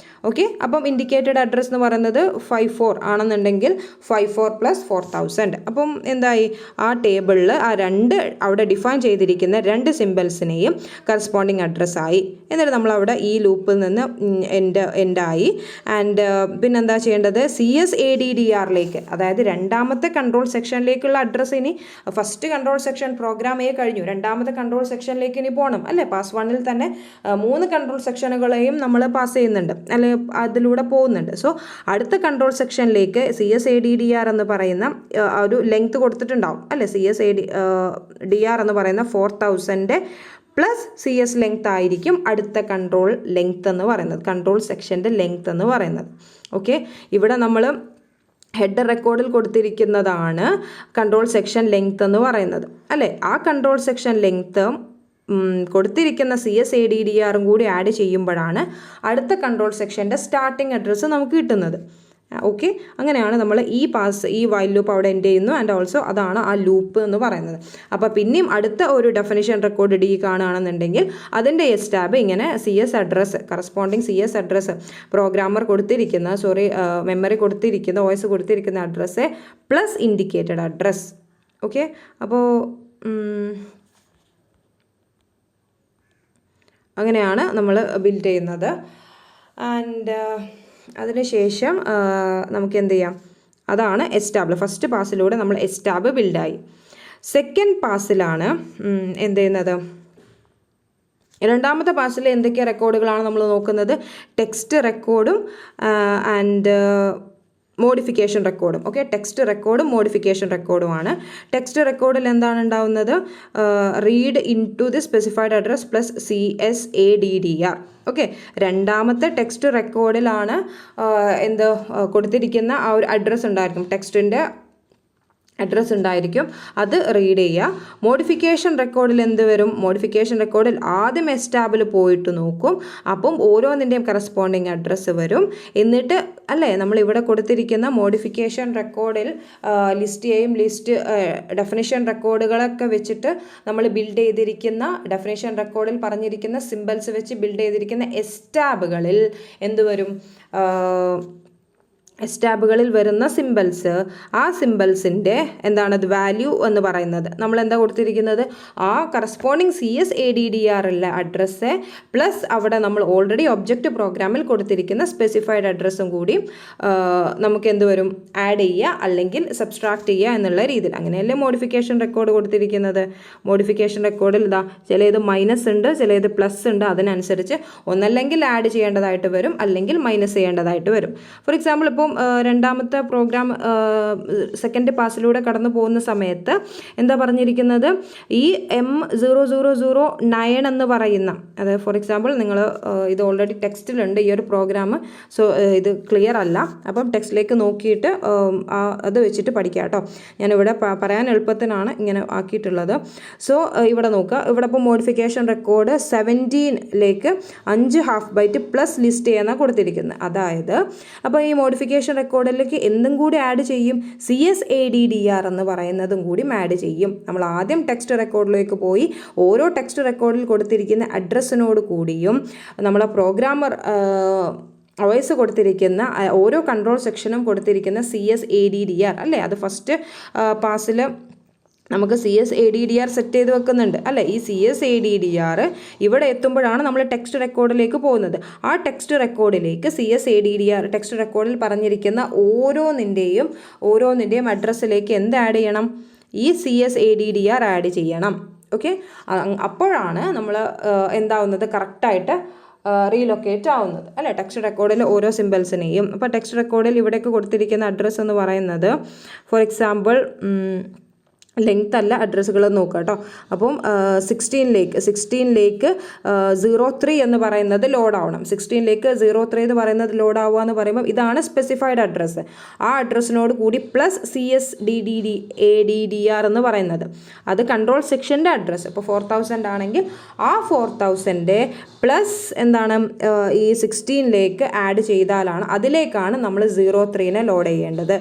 ഓക്കെ, അപ്പം ഇൻഡിക്കേറ്റഡ് അഡ്രസ്സ് എന്ന് പറയുന്നത് 54 ആണെന്നുണ്ടെങ്കിൽ 54 പ്ലസ് 4000. അപ്പം എന്തായി, ആ ടേബിളിൽ ആ രണ്ട് അവിടെ ഡിഫൈൻ ചെയ്തിരിക്കുന്ന രണ്ട് സിമ്പിൾസിനെയും കറസ്പോണ്ടിങ് അഡ്രസ്സായി. എന്നിട്ട് നമ്മളവിടെ ഈ ലൂപ്പിൽ നിന്ന് എൻഡായി. ആൻഡ് പിന്നെന്താ ചെയ്യേണ്ടത്? CSADDRലേക്ക്, അതായത് രണ്ടാമത്തെ കൺട്രോൾ സെക്ഷനിലേക്കുള്ള അഡ്രസ്സ്. ഇനി first control section program A കഴിഞ്ഞു, രണ്ടാമത്തെ കൺട്രോൾ സെക്ഷനിലേക്ക് ഇനി പോകണം അല്ലേ. പാസ് 1-ൽ തന്നെ 3 കൺട്രോൾ സെക്ഷനുകളെയും നമ്മൾ പാസ് ചെയ്യുന്നുണ്ട് അല്ലെ, അതിലൂടെ പോകുന്നുണ്ട്. സോ അടുത്ത കൺട്രോൾ സെക്ഷനിലേക്ക് CSADDR എന്ന് പറയുന്ന ഒരു ലെങ്ത് കൊടുത്തിട്ടുണ്ടാവും അല്ലേ. CSADDR എന്ന് പറയുന്ന 4000 പ്ലസ് CS ലെങ്ത് ആയിരിക്കും അടുത്ത കൺട്രോൾ ലെങ്ത് എന്ന് പറയുന്നത്, കൺട്രോൾ സെക്ഷൻ്റെ ലെങ്ത് എന്ന് പറയുന്നത്. ഓക്കെ, ഇവിടെ നമ്മൾ ഹെഡർ റെക്കോർഡിൽ കൊടുത്തിരിക്കുന്നതാണ് കൺട്രോൾ സെക്ഷൻ ലെങ്ത് എന്ന് പറയുന്നത് അല്ലേ. ആ കൺട്രോൾ സെക്ഷൻ ലെങ്ത്ത് കൊടുത്തിരിക്കുന്ന CSADDRും കൂടി ആഡ് ചെയ്യുമ്പോഴാണ് അടുത്ത കൺട്രോൾ സെക്ഷൻ്റെ സ്റ്റാർട്ടിംഗ് അഡ്രസ്സ് നമുക്ക് കിട്ടുന്നത്. ഓക്കെ, അങ്ങനെയാണ് നമ്മൾ ഈ വൈൽ ലൂപ്പ് അവിടെ എൻഡ് ചെയ്യുന്നു. ആൻഡ് ഓൾസോ അതാണ് ആ ലൂപ്പ് എന്ന് പറയുന്നത്. അപ്പോൾ പിന്നെയും അടുത്ത ഒരു ഡെഫിനിഷൻ റെക്കോർഡ് ഡി കാണുകയാണെന്നുണ്ടെങ്കിൽ അതിൻ്റെ എസ്റ്റാബ് ഇങ്ങനെ കറസ്പോണ്ടിങ് CS അഡ്രസ്സ് പ്രോഗ്രാമർ കൊടുത്തിരിക്കുന്ന മെമ്മറി കൊടുത്തിരിക്കുന്ന OS കൊടുത്തിരിക്കുന്ന address plus indicated address. Okay, അപ്പോൾ അങ്ങനെയാണ് നമ്മൾ ബിൽഡ് ചെയ്യുന്നത്. ആൻഡ് അതിനുശേഷം നമുക്ക് എന്ത് ചെയ്യാം, അതാണ് എസ്റ്റാബ്. ഫസ്റ്റ് പാസിലൂടെ നമ്മൾ എസ്റ്റാബ് ബിൽഡായി. സെക്കൻഡ് പാസിലാണ് എന്ത് ചെയ്യുന്നത്, രണ്ടാമത്തെ പാസിൽ എന്തൊക്കെ റെക്കോർഡുകളാണ് നമ്മൾ നോക്കുന്നത്? ടെക്സ്റ്റ് റെക്കോർഡും ആൻഡ് മോഡിഫിക്കേഷൻ റെക്കോർഡും. ഓക്കെ, ടെക്സ്റ്റ് റെക്കോർഡും മോഡിഫിക്കേഷൻ റെക്കോർഡുമാണ്. ടെക്സ്റ്റ് റെക്കോർഡിൽ എന്താണ് ഉണ്ടാവുന്നത്? Read into the specified address plus CSADDR. Okay, രണ്ടാമത്തെ ടെക്സ്റ്റ് റെക്കോർഡിലാണ് കൊടുത്തിരിക്കുന്ന ആ ഒരു അഡ്രസ്സ് ഉണ്ടായിരിക്കും, ടെക്സ്റ്റിൻ്റെ അഡ്രസ്സ് ഉണ്ടായിരിക്കും, അത് റീഡ് ചെയ്യുക. മോഡിഫിക്കേഷൻ റെക്കോർഡിൽ എന്ത് വരും? മോഡിഫിക്കേഷൻ റെക്കോർഡിൽ ആദ്യം എസ്റ്റാബിൽ പോയിട്ട് നോക്കും, അപ്പം ഓരോന്നിൻ്റെയും കറസ്പോണ്ടിങ് അഡ്രസ്സ് വരും. എന്നിട്ട് അല്ലേ നമ്മൾ ഇവിടെ കൊടുത്തിരിക്കുന്ന മോഡിഫിക്കേഷൻ റെക്കോർഡിൽ ഡെഫിനിഷൻ റെക്കോർഡുകളൊക്കെ വെച്ചിട്ട് നമ്മൾ ബിൽഡ് ചെയ്തിരിക്കുന്ന ഡെഫിനിഷൻ റെക്കോർഡിൽ പറഞ്ഞിരിക്കുന്ന സിമ്പിൾസ് വെച്ച് ബിൽഡ് ചെയ്തിരിക്കുന്ന എസ്റ്റാബുകളിൽ എന്ത് വരും? എസ്റ്റാബുകളിൽ വരുന്ന സിമ്പിൾസ്, ആ സിമ്പിൾസിൻ്റെ എന്താണത് വാല്യൂ എന്ന് പറയുന്നത്. നമ്മൾ എന്താ കൊടുത്തിരിക്കുന്നത്, ആ കറസ്പോണ്ടിങ് CSADDR ഉള്ള അഡ്രസ്സ് പ്ലസ് അവിടെ നമ്മൾ ഓൾറെഡി ഒബ്ജക്റ്റ് പ്രോഗ്രാമിൽ കൊടുത്തിരിക്കുന്ന സ്പെസിഫൈഡ് അഡ്രസ്സും കൂടി നമുക്ക് എന്ത് വരും, ആഡ് ചെയ്യുക അല്ലെങ്കിൽ സബ്സ്ട്രാക്ട് ചെയ്യുക എന്നുള്ള രീതിയിൽ. അങ്ങനെയല്ലേ മോഡിഫിക്കേഷൻ റെക്കോർഡ് കൊടുത്തിരിക്കുന്നത്. മോഡിഫിക്കേഷൻ റെക്കോർഡിൽ ഇതാ ചിലത് മൈനസ് ഉണ്ട്, ചിലത് പ്ലസ് ഉണ്ട്. അതിനനുസരിച്ച് ഒന്നല്ലെങ്കിൽ ആഡ് ചെയ്യേണ്ടതായിട്ട് വരും അല്ലെങ്കിൽ മൈനസ് ചെയ്യേണ്ടതായിട്ട് വരും. ഫോർ എക്സാമ്പിൾ ഇപ്പോൾ രണ്ടാമത്തെ പ്രോഗ്രാം സെക്കൻഡ് പാസിലൂടെ കടന്നു പോകുന്ന സമയത്ത് എന്താ പറഞ്ഞിരിക്കുന്നത്, ഈ M0009 എന്ന് പറയുന്ന, അതായത് ഫോർ എക്സാമ്പിൾ നിങ്ങൾ ഇത് ഓൾറെഡി ടെക്സ്റ്റിലുണ്ട് ഈ ഒരു പ്രോഗ്രാം, സോ ഇത് ക്ലിയർ അല്ല, അപ്പം ടെക്സ്റ്റിലേക്ക് നോക്കിയിട്ട് അത് വെച്ചിട്ട് പഠിക്കുക കേട്ടോ. ഞാനിവിടെ പറയാൻ എളുപ്പത്തിനാണ് ഇങ്ങനെ ആക്കിയിട്ടുള്ളത്. സോ ഇവിടെ നോക്കുക, ഇവിടെ ഇപ്പോൾ മോഡിഫിക്കേഷൻ റെക്കോർഡ് 17ലേക്ക് 5 ഹാഫ് ബൈറ്റ് പ്ലസ് ലിസ്റ്റ് ചെയ്യാനാണ് കൊടുത്തിരിക്കുന്നത്. അതായത് അപ്പോൾ ഈ മോഡിഫിക്കേഷൻ റെക്കോർഡിലേക്ക് എന്തും കൂടി ആഡ് ചെയ്യും, CSADDR എന്ന് പറയുന്നതും കൂടി ആഡ് ചെയ്യും. നമ്മൾ ആദ്യം ടെക്സ്റ്റ് റെക്കോർഡിലേക്ക് പോയി ഓരോ ടെക്സ്റ്റ് റെക്കോർഡിൽ കൊടുത്തിരിക്കുന്ന അഡ്രസ്സിനോട് കൂടിയും നമ്മളെ പ്രോഗ്രാമർ വോയിസ് കൊടുത്തിരിക്കുന്ന ഓരോ കൺട്രോൾ സെക്ഷനും കൊടുത്തിരിക്കുന്ന CSADDR അല്ലേ, അത് ഫസ്റ്റ് പാസിൽ നമുക്ക് CSADDR സെറ്റ് ചെയ്ത് വെക്കുന്നുണ്ട് അല്ലേ. ഈ CSADDR ഇവിടെ എത്തുമ്പോഴാണ് നമ്മൾ ടെക്സ്റ്റ് റെക്കോർഡിലേക്ക് പോകുന്നത്. ആ ടെക്സ്റ്റ് റെക്കോർഡിലേക്ക് CSADDR ടെക്സ്റ്റ് റെക്കോർഡിൽ പറഞ്ഞിരിക്കുന്ന ഓരോന്നിൻ്റെയും അഡ്രസ്സിലേക്ക് എന്ത് ആഡ് ചെയ്യണം, ഈ CSADDR ആഡ് ചെയ്യണം. ഓക്കെ, അപ്പോഴാണ് നമ്മൾ എന്താവുന്നത്, കറക്റ്റായിട്ട് റീലൊക്കേറ്റ് ആവുന്നത് അല്ലേ, ടെക്സ്റ്റ് റെക്കോർഡിൽ ഓരോ സിമ്പിൾസിനെയും. അപ്പോൾ ടെക്സ്റ്റ് റെക്കോർഡിൽ ഇവിടേക്ക് കൊടുത്തിരിക്കുന്ന അഡ്രസ്സ് എന്ന് പറയുന്നത് ഫോർ എക്സാമ്പിൾ ലെങ്ത് അല്ല, അഡ്രസ്സുകൾ നോക്കുക കേട്ടോ. അപ്പം 16ലേക്ക് 03 എന്ന് പറയുന്നത് ലോഡ് ആവണം. 16ലേക്ക് 03 എന്ന് പറയുന്നത് ലോഡ് ആവുക എന്ന് പറയുമ്പോൾ ഇതാണ് സ്പെസിഫൈഡ് അഡ്രസ്സ്. ആ അഡ്രസ്സിനോട് കൂടി പ്ലസ് CSADDR എന്ന് പറയുന്നത്, അത് കൺട്രോൾ സെക്ഷൻ്റെ അഡ്രസ്സ്. ഇപ്പോൾ 4000 ആണെങ്കിൽ ആ 4000 പ്ലസ് എന്താണ് ഈ 16ലേക്ക് ആഡ് ചെയ്താലാണ്, അതിലേക്കാണ് നമ്മൾ 03നെ ലോഡ് ചെയ്യേണ്ടത്.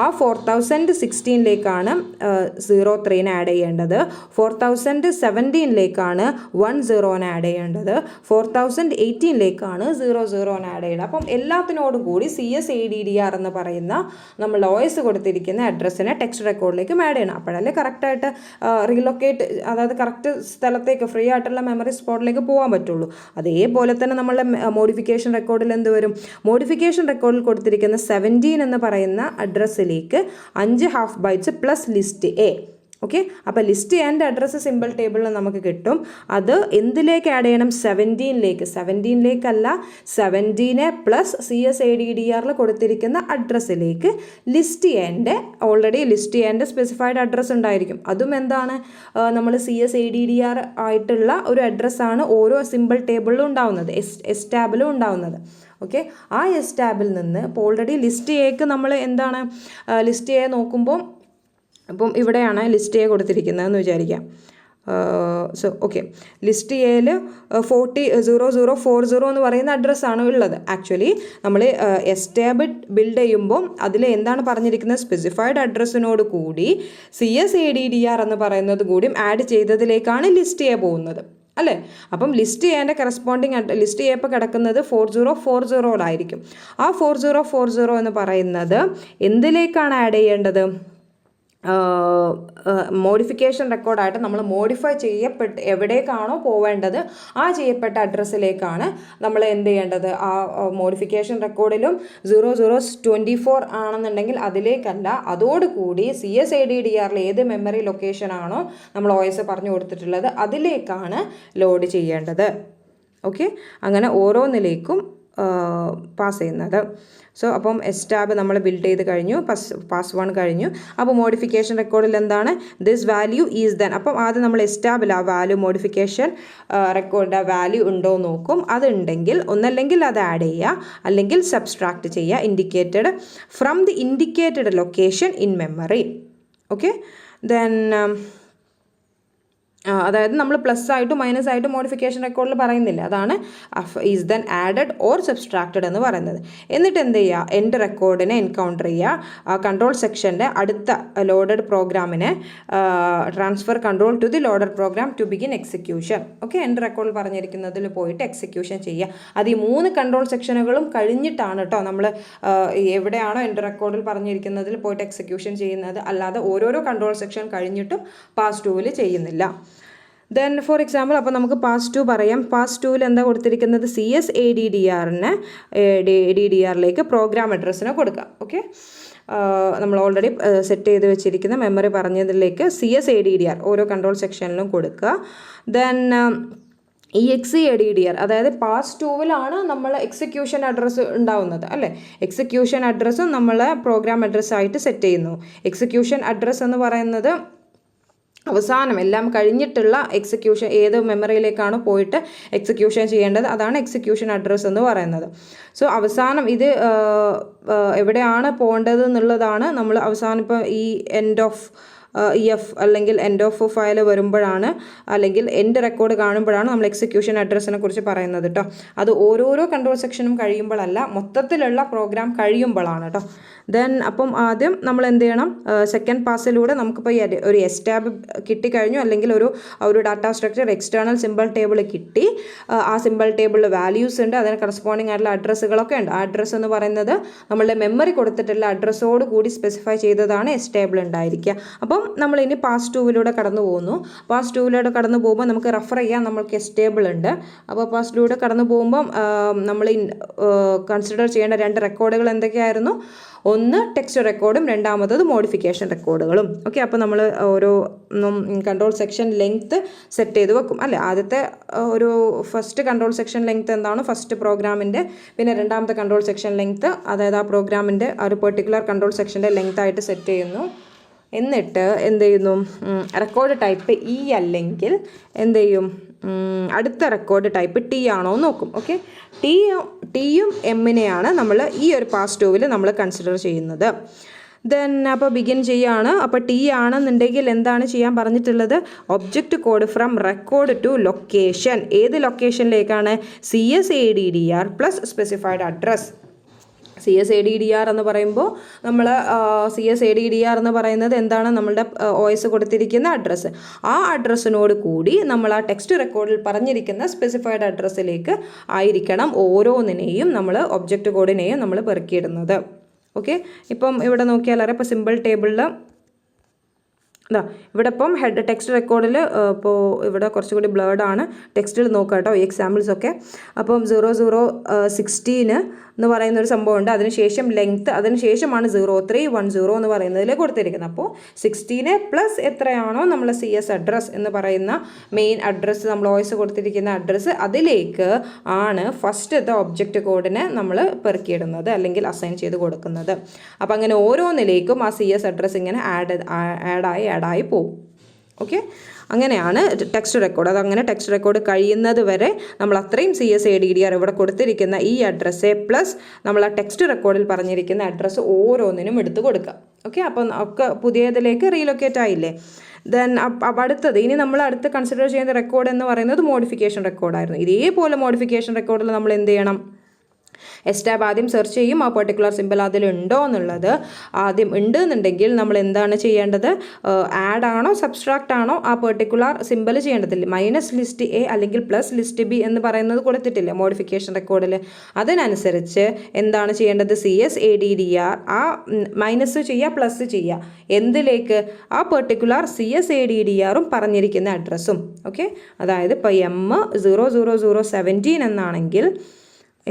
ആ 4016ലേക്കാണ് 03നെ ആഡ് ചെയ്യേണ്ടത്. 4017ലേക്കാണ് 10നെ ആഡ് ചെയ്യേണ്ടത്. 4018ലേക്കാണ് 00നെ ആഡ് ചെയ്യേണ്ടത്. അപ്പം എല്ലാത്തിനോടും കൂടി CSADDR എന്ന് പറയുന്ന നമ്മൾ OS കൊടുത്തിരിക്കുന്ന അഡ്രസ്സിനെ ടെക്സ്റ്റ് റെക്കോർഡിലേക്ക് ആഡ് ചെയ്യണം. അപ്പോഴല്ലേ കറക്റ്റായിട്ട് റീലൊക്കേറ്റ്, അതായത് കറക്റ്റ് സ്ഥലത്തേക്ക് ഫ്രീ ആയിട്ടുള്ള മെമ്മറി സ്പോട്ടിലേക്ക് പോകാൻ പറ്റുള്ളൂ. അതേപോലെ തന്നെ നമ്മളുടെ മോഡിഫിക്കേഷൻ റെക്കോർഡിൽ എന്ത് വരും, മോഡിഫിക്കേഷൻ റെക്കോർഡിൽ കൊടുത്തിരിക്കുന്ന 17 എന്ന് പറയുന്ന അഡ്രസ്സിലേക്ക് 5 half bytes plus list A. Okay, അപ്പോൾ ലിസ്റ്റ് ആൻഡ് അഡ്രസ്സ് സിമ്പിൾ ടേബിളിൽ നമുക്ക് കിട്ടും. അത് എന്തിലേക്ക് ആഡ് ചെയ്യണം, 17ലേക്കല്ല, 17 പ്ലസ് CSADDRൽ കൊടുത്തിരിക്കുന്ന അഡ്രസ്സിലേക്ക് list and already list and specified address ഉണ്ടായിരിക്കും. അതും എന്താണ്, നമ്മൾ CSADDR ആയിട്ടുള്ള ഒരു അഡ്രസ്സാണ് ഓരോ സിമ്പിൾ ടേബിളിലും ഉണ്ടാവുന്നത്, എസ് ടാബിലും ഉണ്ടാവുന്നത്. ഓക്കെ, ആ എസ് ടാബിൽ നിന്ന് ഇപ്പോൾ ഓൾറെഡി ലിസ്റ്റ് എക്ക് നമ്മൾ എന്താണ് ലിസ്റ്റ് എ നോക്കുമ്പോൾ, അപ്പം ഇവിടെയാണ് ലിസ്റ്റ് എ കൊടുത്തിരിക്കുന്നതെന്ന് വിചാരിക്കാം. സോ ഓക്കെ, ലിസ്റ്റ് എയിൽ 400040 എന്ന് പറയുന്ന അഡ്രസ്സാണ് ഉള്ളത്. ആക്ച്വലി നമ്മൾ എസ് ടാബ് ബിൽഡ് ചെയ്യുമ്പോൾ അതിൽ എന്താണ് പറഞ്ഞിരിക്കുന്നത്, സ്പെസിഫൈഡ് അഡ്രസ്സിനോട് കൂടി CSADDR എന്ന് പറയുന്നത് കൂടിയും ആഡ് ചെയ്തതിലേക്കാണ് ലിസ്റ്റ് എ പോകുന്നത് അല്ലേ. അപ്പം ലിസ്റ്റ് ചെയ്യാൻ്റെ കറസ്പോണ്ടിങ് ലിസ്റ്റ് ചെയ്യപ്പോൾ കിടക്കുന്നത് 4040ആയിരിക്കും. ആ 4040 എന്ന് പറയുന്നത് എന്തിലേക്കാണ് ആഡ് ചെയ്യേണ്ടത്, മോഡിഫിക്കേഷൻ റെക്കോർഡായിട്ട് നമ്മൾ മോഡിഫൈ ചെയ്യപ്പെട്ട് എവിടേക്കാണോ പോവേണ്ടത് ആ ചെയ്യപ്പെട്ട അഡ്രസ്സിലേക്കാണ് നമ്മൾ എന്ത് ചെയ്യേണ്ടത്. ആ മോഡിഫിക്കേഷൻ റെക്കോർഡിലും 0024 ആണെന്നുണ്ടെങ്കിൽ അതിലേക്കല്ല, അതോടുകൂടി CSADDRൽ ഏത് മെമ്മറി ലൊക്കേഷനാണോ നമ്മൾ OS പറഞ്ഞു കൊടുത്തിട്ടുള്ളത് അതിലേക്കാണ് ലോഡ് ചെയ്യേണ്ടത്. ഓക്കെ, അങ്ങനെ ഓരോന്നിലേക്കും പാസ് ചെയ്യുന്നത്. സോ അപ്പം എസ് ടാബ് നമ്മൾ ബിൽഡ് ചെയ്ത് കഴിഞ്ഞു, പാസ് 1 കഴിഞ്ഞു. അപ്പോൾ മോഡിഫിക്കേഷൻ റെക്കോർഡിൽ എന്താണ്, ദിസ് വാല്യൂ ഈസ് ദെൻ. അപ്പം ആദ്യം നമ്മൾ എസ് ടാബിൽ ആ വാല്യൂ മോഡിഫിക്കേഷൻ റെക്കോർഡ് വാല്യൂ ഉണ്ടോ നോക്കും. അതുണ്ടെങ്കിൽ ഒന്നല്ലെങ്കിൽ അത് ആഡ് ചെയ്യുക, അല്ലെങ്കിൽ സബ്സ്ട്രാക്ട് ചെയ്യുക, indicated from the indicated location in memory. Okay, then അതായത് നമ്മൾ പ്ലസ് ആയിട്ടും മൈനസ് ആയിട്ടും മോഡിഫിക്കേഷൻ റെക്കോർഡിൽ പറയുന്നില്ല, അതാണ് is then added or subtracted എന്ന് പറയുന്നത്. എന്നിട്ട് എന്ത് ചെയ്യുക, എൻഡ് റെക്കോർഡിനെ എൻകൗണ്ടർ ചെയ്യുക, കൺട്രോൾ സെക്ഷൻ്റെ അടുത്ത ലോഡഡ് പ്രോഗ്രാമിനെ transfer control to the loaded program to begin execution. Okay, end റെക്കോർഡിൽ പറഞ്ഞിരിക്കുന്നതിൽ പോയിട്ട് എക്സിക്യൂഷൻ ചെയ്യുക. അത് ഈ 3 കൺട്രോൾ സെക്ഷനുകളും കഴിഞ്ഞിട്ടാണ് കേട്ടോ നമ്മൾ എവിടെയാണോ എൻഡ് റെക്കോർഡിൽ പറഞ്ഞിരിക്കുന്നതിൽ പോയിട്ട് എക്സിക്യൂഷൻ ചെയ്യുന്നത്, അല്ലാതെ ഓരോരോ കൺട്രോൾ സെക്ഷൻ കഴിഞ്ഞിട്ടും പാസ് 2-ൽ ചെയ്യുന്നില്ല. ദെൻ ഫോർ എക്സാമ്പിൾ, അപ്പോൾ നമുക്ക് പാസ് 2 പറയാം. പാസ് 2-ൽ എന്താ കൊടുത്തിരിക്കുന്നത്, CSADDRനെ DDR-ലേക്ക് പ്രോഗ്രാം അഡ്രസ്സിനെ കൊടുക്കാം. ഓക്കെ, നമ്മൾ ഓൾറെഡി സെറ്റ് ചെയ്ത് വെച്ചിരിക്കുന്ന മെമ്മറി പറഞ്ഞതിലേക്ക് CSADDR ഓരോ കൺട്രോൾ സെക്ഷനിലും കൊടുക്കുക. ദെൻ EXEADDR, അതായത് പാസ് 2-ലാണ് നമ്മൾ എക്സിക്യൂഷൻ അഡ്രസ്സ് ഉണ്ടാവുന്നത് അല്ലേ. എക്സിക്യൂഷൻ അഡ്രസ്സും നമ്മൾ പ്രോഗ്രാം അഡ്രസ്സായിട്ട് സെറ്റ് ചെയ്യുന്നു. എക്സിക്യൂഷൻ അഡ്രസ്സ് എന്ന് പറയുന്നത് അവസാനം എല്ലാം കഴിഞ്ഞിട്ടുള്ള എക്സിക്യൂഷൻ, ഏത് മെമ്മറിയിലേക്കാണ് പോയിട്ട് എക്സിക്യൂഷൻ ചെയ്യേണ്ടത്, അതാണ് എക്സിക്യൂഷൻ അഡ്രസ്സ് എന്ന് പറയുന്നത്. സോ അവസാനം ഇത് എവിടെയാണ് പോകേണ്ടത് എന്നുള്ളതാണ് നമ്മൾ അവസാനം ഇപ്പോൾ ഈ എൻഡ് ഓഫ് EF അല്ലെങ്കിൽ എൻഡ് ഓഫ് ഫയൽ വരുമ്പോഴാണ്, അല്ലെങ്കിൽ എൻഡ് റെക്കോർഡ് കാണുമ്പോഴാണ് നമ്മൾ എക്സിക്യൂഷൻ അഡ്രസ്സിനെ കുറിച്ച് പറയുന്നത് കേട്ടോ. അത് ഓരോരോ കൺട്രോൾ സെക്ഷനും കഴിയുമ്പോഴല്ല, മൊത്തത്തിലുള്ള പ്രോഗ്രാം കഴിയുമ്പോഴാണ് കേട്ടോ. ദെൻ അപ്പം ആദ്യം നമ്മൾ എന്ത് ചെയ്യണം, സെക്കൻഡ് പാസിലൂടെ നമുക്കിപ്പോൾ ഒരു എസ്റ്റാബ് കിട്ടിക്കഴിഞ്ഞു, അല്ലെങ്കിൽ ഒരു data structure external simple table കിട്ടി. ആ സിമ്പിൾ ടേബിളിൽ വാല്യൂസ് ഉണ്ട്, അതിന് കറസ്പോണ്ടിങ് ആയിട്ടുള്ള അഡ്രസ്സുകളൊക്കെ ഉണ്ട്. ആ അഡ്രസ്സ് എന്ന് പറയുന്നത് നമ്മളുടെ മെമ്മറി കൊടുത്തിട്ടുള്ള അഡ്രസ്സോട് കൂടി സ്പെസിഫൈ ചെയ്തതാണ് എസ്റ്റേബിൾ ഉണ്ടായിരിക്കുക. അപ്പം നമ്മൾ ഇനി പാസ് 2-ലൂടെ കടന്നു പോകുന്നു. പാസ് 2-ലൂടെ കടന്നു പോകുമ്പോൾ നമുക്ക് റെഫർ ചെയ്യാൻ നമ്മൾക്ക് എസ്റ്റേബിൾ ഉണ്ട്. അപ്പോൾ പാസ് 2-ലൂടെ കടന്നു പോകുമ്പം നമ്മൾ കൺസിഡർ ചെയ്യേണ്ട 2 റെക്കോർഡുകൾ എന്തൊക്കെയായിരുന്നു? ഒന്ന് ടെക്സ്റ്റ് റെക്കോർഡും രണ്ടാമത്തത് മോഡിഫിക്കേഷൻ റെക്കോർഡുകളും. ഓക്കെ, അപ്പോൾ നമ്മൾ ഓരോ കൺട്രോൾ സെക്ഷൻ ലെങ്ത്ത് സെറ്റ് ചെയ്ത് വെക്കും അല്ലേ. ആദ്യത്തെ ഒരു ഫസ്റ്റ് കൺട്രോൾ സെക്ഷൻ ലെങ്ത്ത് എന്താണ്, ഫസ്റ്റ് പ്രോഗ്രാമിൻ്റെ. പിന്നെ രണ്ടാമത്തെ കൺട്രോൾ സെക്ഷൻ ലെങ്ത്ത്, അതായത് ആ പ്രോഗ്രാമിൻ്റെ ഒരു പെർട്ടിക്കുലർ കൺട്രോൾ സെക്ഷൻ്റെ ലെങ്ത് ആയിട്ട് സെറ്റ് ചെയ്യുന്നു. എന്നിട്ട് എന്ത് ചെയ്യുന്നു, റെക്കോർഡ് ടൈപ്പ് E അല്ലെങ്കിൽ എന്ത് ചെയ്യും, അടുത്ത റെക്കോർഡ് ടൈപ്പ് T ആണോ എന്ന് നോക്കും. ഓക്കെ, ടിയും എമ്മിനെയാണ് നമ്മൾ ഈ ഒരു പാസ് 2-ൽ നമ്മൾ കൺസിഡർ ചെയ്യുന്നത്. ദെൻ അപ്പോൾ ബിഗിൻ ചെയ്യാണ്. അപ്പോൾ T ആണെന്നുണ്ടെങ്കിൽ എന്താണ് ചെയ്യാൻ പറഞ്ഞിട്ടുള്ളത്, object code from record to location. ഏത് ലൊക്കേഷനിലേക്കാണ്, CSADDR plus specified address. CSADDR എന്ന് പറയുമ്പോൾ നമ്മൾ CSADDR എന്ന് പറയുന്നത് എന്താണ്, നമ്മളുടെ OS കൊടുത്തിരിക്കുന്ന അഡ്രസ്സ്. ആ അഡ്രസ്സിനോട് കൂടി നമ്മൾ ആ ടെക്സ്റ്റ് റെക്കോർഡിൽ പറഞ്ഞിരിക്കുന്ന സ്പെസിഫൈഡ് അഡ്രസ്സിലേക്ക് ആയിരിക്കണം ഓരോന്നിനെയും നമ്മൾ ഒബ്ജക്റ്റ് കോഡിനെയും നമ്മൾ പെറുക്കിയിടുന്നത്. ഓക്കെ, ഇപ്പം ഇവിടെ നോക്കിയാൽ അറിയാം, ഇപ്പോൾ സിമ്പിൾ ടേബിളിൽ ഇവിടെ ഇപ്പം ഹെഡ് ടെക്സ്റ്റ് റെക്കോർഡിൽ ഇപ്പോൾ ഇവിടെ കുറച്ചുകൂടി ബ്ലേർഡാണ്, ടെക്സ്റ്റിൽ നോക്കാം കേട്ടോ ഈ എക്സാമ്പിൾസൊക്കെ. അപ്പം 0016 എന്ന് പറയുന്ന ഒരു സംഭവമുണ്ട്, അതിനുശേഷം ലെങ്ത്ത്, അതിനുശേഷമാണ് 0310 എന്ന് പറയുന്നതിൽ കൊടുത്തിരിക്കുന്നത്. അപ്പോൾ 16 പ്ലസ് എത്രയാണോ നമ്മൾ CS അഡ്രസ്സ് എന്ന് പറയുന്ന മെയിൻ അഡ്രസ്സ്, നമ്മൾ വോയിസ് കൊടുത്തിരിക്കുന്ന അഡ്രസ്സ്, അതിലേക്ക് ആണ് ഫസ്റ്റത്തെ ഒബ്ജക്റ്റ് കോഡിനെ നമ്മൾ പെറുക്കിയിടുന്നത് അല്ലെങ്കിൽ അസൈൻ ചെയ്ത് കൊടുക്കുന്നത്. അപ്പോൾ അങ്ങനെ ഓരോന്നിലേക്കും ആ CS അഡ്രസ്സ് ഇങ്ങനെ ആഡായി പോകും. ഓക്കെ, അങ്ങനെയാണ് ടെക്സ്റ്റ് റെക്കോർഡ്. അതങ്ങനെ ടെക്സ്റ്റ് റെക്കോർഡ് കഴിയുന്നത് വരെ നമ്മൾ അത്രയും CSADDR ഇവിടെ കൊടുത്തിരിക്കുന്ന ഈ അഡ്രസ്സെ പ്ലസ് നമ്മൾ ആ ടെക്സ്റ്റ് റെക്കോർഡിൽ പറഞ്ഞിരിക്കുന്ന അഡ്രസ്സ് ഓരോന്നിനും എടുത്ത് കൊടുക്കുക. ഓക്കെ, അപ്പം ഒക്കെ പുതിയതിലേക്ക് റീലൊക്കേറ്റ് ആയില്ലേ. ദെൻ അടുത്തത്, ഇനി നമ്മൾ അടുത്ത് കൺസിഡർ ചെയ്യുന്ന റെക്കോർഡ് എന്ന് പറയുന്നത് മോഡിഫിക്കേഷൻ റെക്കോർഡായിരുന്നു. ഇതേപോലെ മോഡിഫിക്കേഷൻ റെക്കോർഡിൽ നമ്മൾ എന്ത് ചെയ്യണം, എസ്റ്റാബ് ആദ്യം സെർച്ച് ചെയ്യും, ആ പെർട്ടിക്കുലർ സിമ്പിൾ അതിലുണ്ടോ എന്നുള്ളത്. ആദ്യം ഉണ്ട് എന്നുണ്ടെങ്കിൽ നമ്മൾ എന്താണ് ചെയ്യേണ്ടത്, ആഡ് ആണോ സബ്സ്ട്രാക്റ്റ് ആണോ ആ പെർട്ടിക്കുലർ സിമ്പിൾ ചെയ്യേണ്ടതില്ല. -ലിസ്റ്റ് A അല്ലെങ്കിൽ +ലിസ്റ്റ് B എന്ന് പറയുന്നത് കൊടുത്തിട്ടില്ല മോഡിഫിക്കേഷൻ റെക്കോർഡിൽ. അതിനനുസരിച്ച് എന്താണ് ചെയ്യേണ്ടത്, CSADDR ആ മൈനസ് ചെയ്യുക, പ്ലസ് ചെയ്യുക. എന്തിലേക്ക്, ആ പെർട്ടിക്കുലർ CSADDRും പറഞ്ഞിരിക്കുന്ന അഡ്രസ്സും. ഓക്കെ, അതായത് ഇപ്പോൾ M00017 എന്നാണെങ്കിൽ,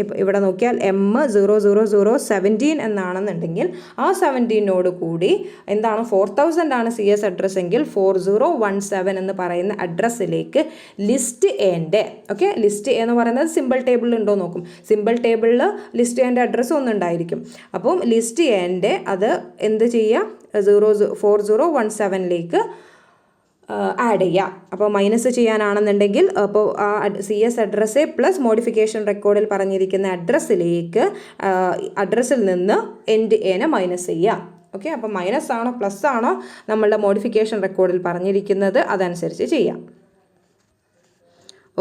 ഇപ്പോൾ ഇവിടെ നോക്കിയാൽ M00017 എന്നാണെന്നുണ്ടെങ്കിൽ ആ 17നോട് കൂടി എന്താണ് 4000 ആണ് CS അഡ്രസ്സ് എങ്കിൽ 4017 എന്ന് പറയുന്ന അഡ്രസ്സിലേക്ക് ലിസ്റ്റ് എൻ്റെ, ഓക്കെ, ലിസ്റ്റ് എ എന്ന് പറയുന്നത് സിമ്പിൾ ടേബിളിൽ ഉണ്ടോ നോക്കും. സിമ്പിൾ ടേബിളിൽ ലിസ്റ്റ് എൻ്റെ അഡ്രസ്സ് ഒന്നുണ്ടായിരിക്കും. അപ്പം ലിസ്റ്റ് എൻ്റെ അത് എന്ത് ചെയ്യുക, 4017ലേക്ക് ആഡ് ചെയ്യുക. അപ്പോൾ മൈനസ് ചെയ്യാനാണെന്നുണ്ടെങ്കിൽ അപ്പോൾ ആ CS അഡ്രസ്സെ പ്ലസ് മോഡിഫിക്കേഷൻ റെക്കോർഡിൽ പറഞ്ഞിരിക്കുന്ന അഡ്രസ്സിൽ നിന്ന് എൻഡ് എനെ മൈനസ് ചെയ്യുക. ഓക്കെ, അപ്പോൾ മൈനസ് ആണോ പ്ലസ് ആണോ നമ്മളുടെ മോഡിഫിക്കേഷൻ റെക്കോർഡിൽ പറഞ്ഞിരിക്കുന്നത് അതനുസരിച്ച് ചെയ്യാം.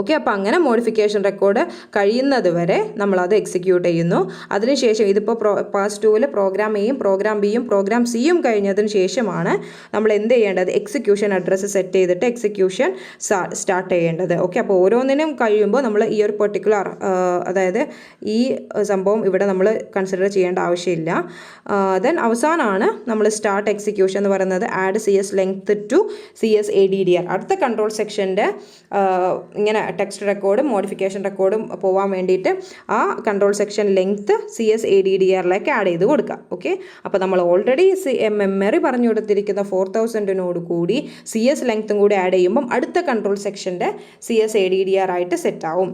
ഓക്കെ, അപ്പോൾ അങ്ങനെ മോഡിഫിക്കേഷൻ റെക്കോർഡ് കഴിയുന്നത് വരെ നമ്മളത് എക്സിക്യൂട്ട് ചെയ്യുന്നു. അതിനുശേഷം ഇതിപ്പോൾ പാസ് 2-ൽ പ്രോഗ്രാം എയും പ്രോഗ്രാം ബിയും പ്രോഗ്രാം സിയും കഴിഞ്ഞതിന് ശേഷമാണ് നമ്മൾ എന്ത് ചെയ്യേണ്ടത്, എക്സിക്യൂഷൻ അഡ്രസ്സ് സെറ്റ് ചെയ്തിട്ട് എക്സിക്യൂഷൻ സ്റ്റാർട്ട് ചെയ്യേണ്ടത്. ഓക്കെ, അപ്പോൾ ഓരോന്നിനും കഴിയുമ്പോൾ നമ്മൾ ഈ ഒരു പെർട്ടിക്കുലർ അതായത് ഈ സംഭവം ഇവിടെ നമ്മൾ കൺസിഡർ ചെയ്യേണ്ട ആവശ്യമില്ല. ദെൻ അവസാനമാണ് നമ്മൾ സ്റ്റാർട്ട് എക്സിക്യൂഷൻ എന്ന് പറയുന്നത് add CS length to CS ADDR. അടുത്ത കൺട്രോൾ സെക്ഷൻ്റെ ഇങ്ങനെ ടെക്സ്റ്റ് റെക്കോർഡും മോഡിഫിക്കേഷൻ റെക്കോർഡും പോകാൻ വേണ്ടിയിട്ട് ആ കൺട്രോൾ സെക്ഷൻ ലെങ്ത് CS ADDRലേക്ക് ആഡ് ചെയ്ത് കൊടുക്കുക. ഓക്കെ, അപ്പോൾ നമ്മൾ ഓൾറെഡി മെമ്മറി പറഞ്ഞു കൊടുത്തിരിക്കുന്ന 4000-നോട് കൂടി CS ലെങ്ത്തും കൂടി ആഡ് ചെയ്യുമ്പം അടുത്ത കൺട്രോൾ സെക്ഷൻ്റെ CS ADDR ആയിട്ട് സെറ്റ് ആവും.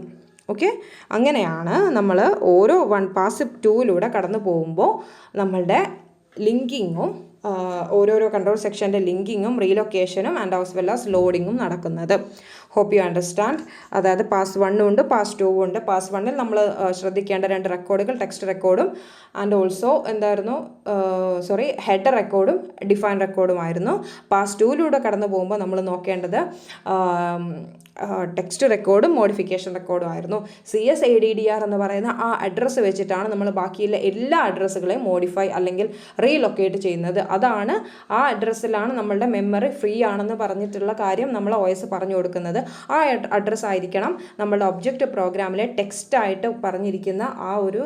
ഓക്കെ, അങ്ങനെയാണ് നമ്മൾ ഓരോ പാസ് 2-ലൂടെ കടന്നു പോകുമ്പോൾ നമ്മളുടെ ലിങ്കിങ്ങും ഓരോരോ കൺട്രോൾ സെക്ഷൻ്റെ ലിങ്കിങ്ങും റീലൊക്കേഷനും ആൻഡ് ആസ് വെൽ ആസ് ലോഡിങ്ങും നടക്കുന്നത്. Hope you understand. അതായത് പാസ് 1 ഉണ്ട്, പാസ് 2 ഉണ്ട്. പാസ് 1-ൽ നമ്മൾ ശ്രദ്ധിക്കേണ്ട 2 റെക്കോർഡുകൾ ടെക്സ്റ്റ് റെക്കോർഡും ആൻഡ് ഓൾസോ എന്തായിരുന്നു ഹെഡർ റെക്കോർഡും ഡിഫൈൻ റെക്കോർഡുമായിരുന്നു. പാസ് 2-ലൂടെ കടന്നു പോകുമ്പോൾ നമ്മൾ നോക്കേണ്ടത് ടെക്സ്റ്റ് റെക്കോർഡും മോഡിഫിക്കേഷൻ റെക്കോർഡും ആയിരുന്നു. CS ADDR എന്ന് പറയുന്ന ആ അഡ്രസ്സ് വെച്ചിട്ടാണ് നമ്മൾ ബാക്കിയുള്ള എല്ലാ അഡ്രസ്സുകളെയും മോഡിഫൈ അല്ലെങ്കിൽ റീലൊക്കേറ്റ് ചെയ്യുന്നത്. അതാണ് ആ അഡ്രസ്സിലാണ് നമ്മളുടെ മെമ്മറി ഫ്രീ ആണെന്ന് പറഞ്ഞിട്ടുള്ള കാര്യം നമ്മൾ OS പറഞ്ഞു കൊടുക്കുന്നത്. ആ അഡ്രസ്സ് ആയിരിക്കണം നമ്മളുടെ ഒബ്ജക്റ്റ് പ്രോഗ്രാമിലെ ടെക്സ്റ്റായിട്ട് പറഞ്ഞിരിക്കുന്ന ആ ഒരു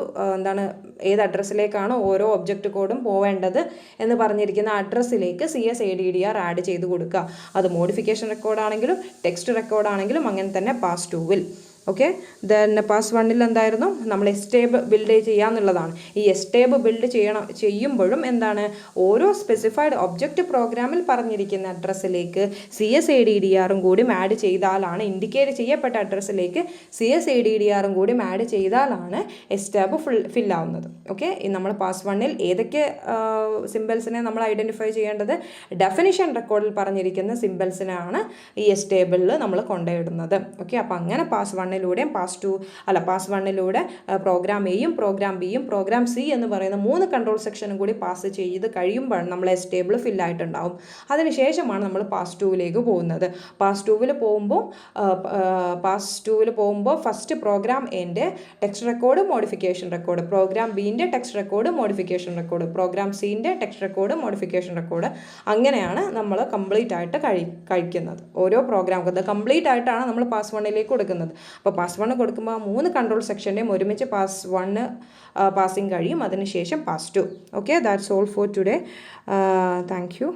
ഏത് അഡ്രസ്സിലേക്കാണ് ഓരോ ഒബ്ജക്റ്റ് കോഡും പോവേണ്ടത് എന്ന് പറഞ്ഞിരിക്കുന്ന അഡ്രസ്സിലേക്ക് CS ADDR ആഡ് ചെയ്ത് കൊടുക്കുക. അത് മോഡിഫിക്കേഷൻ റെക്കോർഡാണെങ്കിലും ടെക്സ്റ്റ് റെക്കോർഡാണെങ്കിലും അങ്ങനെ തന്നെ പാസ് 2-ൽ. ഓക്കെ, ദെൻ പാസ് 1-ൽ എന്തായിരുന്നു, നമ്മൾ എസ്റ്റേബ് ബിൽഡ് ചെയ്യാന്നുള്ളതാണ്. ഈ എസ്റ്റേബ് ബിൽഡ് ചെയ്യുമ്പോഴും ഓരോ സ്പെസിഫൈഡ് ഒബ്ജക്റ്റ് പ്രോഗ്രാമിൽ പറഞ്ഞിരിക്കുന്ന അഡ്രസ്സിലേക്ക് CS ADDRും കൂടി ആഡ് ചെയ്താലാണ്, ഇൻഡിക്കേറ്റ് ചെയ്യപ്പെട്ട അഡ്രസ്സിലേക്ക് CS ADDRും കൂടി ആഡ് ചെയ്താലാണ് എസ്റ്റേബ് ഫില്ലാവുന്നത്. ഓക്കെ, നമ്മൾ പാസ് 1-ൽ ഏതൊക്കെ സിമ്പിൾസിനെ നമ്മൾ ഐഡൻറ്റിഫൈ ചെയ്യേണ്ടത്, ഡെഫിനിഷൻ റെക്കോർഡിൽ പറഞ്ഞിരിക്കുന്ന സിമ്പിൾസിനാണ് ഈ എസ്റ്റേബിളിൽ നമ്മൾ കൊണ്ടുപോയിടുന്നത്. ഓക്കെ, അപ്പോൾ അങ്ങനെ പാസ് 1-ലൂടെയും പാസ് 1-ലൂടെ പ്രോഗ്രാം എയും പ്രോഗ്രാം ബിയും പ്രോഗ്രാം സി എന്ന് പറയുന്ന 3 കൺട്രോൾ സെക്ഷനും കൂടി പാസ് ചെയ്ത് കഴിയുമ്പോഴാണ് നമ്മൾ എസ്റ്റേബിൾ ഫില്ലായിട്ടുണ്ടാവും. അതിനുശേഷമാണ് നമ്മൾ പാസ് 2-ലേക്ക് പോകുന്നത്. പാസ് 2-ൽ പോകുമ്പോൾ ഫസ്റ്റ് പ്രോഗ്രാം എൻ്റെ text record modification record, program ബിൻ്റെ text record modification record, program സിൻ്റെ ടെക്സ്റ്റ് റെക്കോർഡ് മോഡിഫിക്കേഷൻ റെക്കോർഡ്. അങ്ങനെയാണ് നമ്മൾ കംപ്ലീറ്റ് ആയിട്ട് കഴിക്കുന്നത്. ഓരോ പ്രോഗ്രാം കംപ്ലീറ്റ് ആയിട്ടാണ് നമ്മൾ പാസ് 1-ലേക്ക് കൊടുക്കുന്നത്. അപ്പോൾ പാസ് 1 കൊടുക്കുമ്പോൾ 3 കൺട്രോൾ സെക്ഷൻ്റെയും ഒരുമിച്ച് പാസ് 1 പാസിങ് കഴിയും. അതിനുശേഷം pass 2. Okay, that's all for today. Thank you.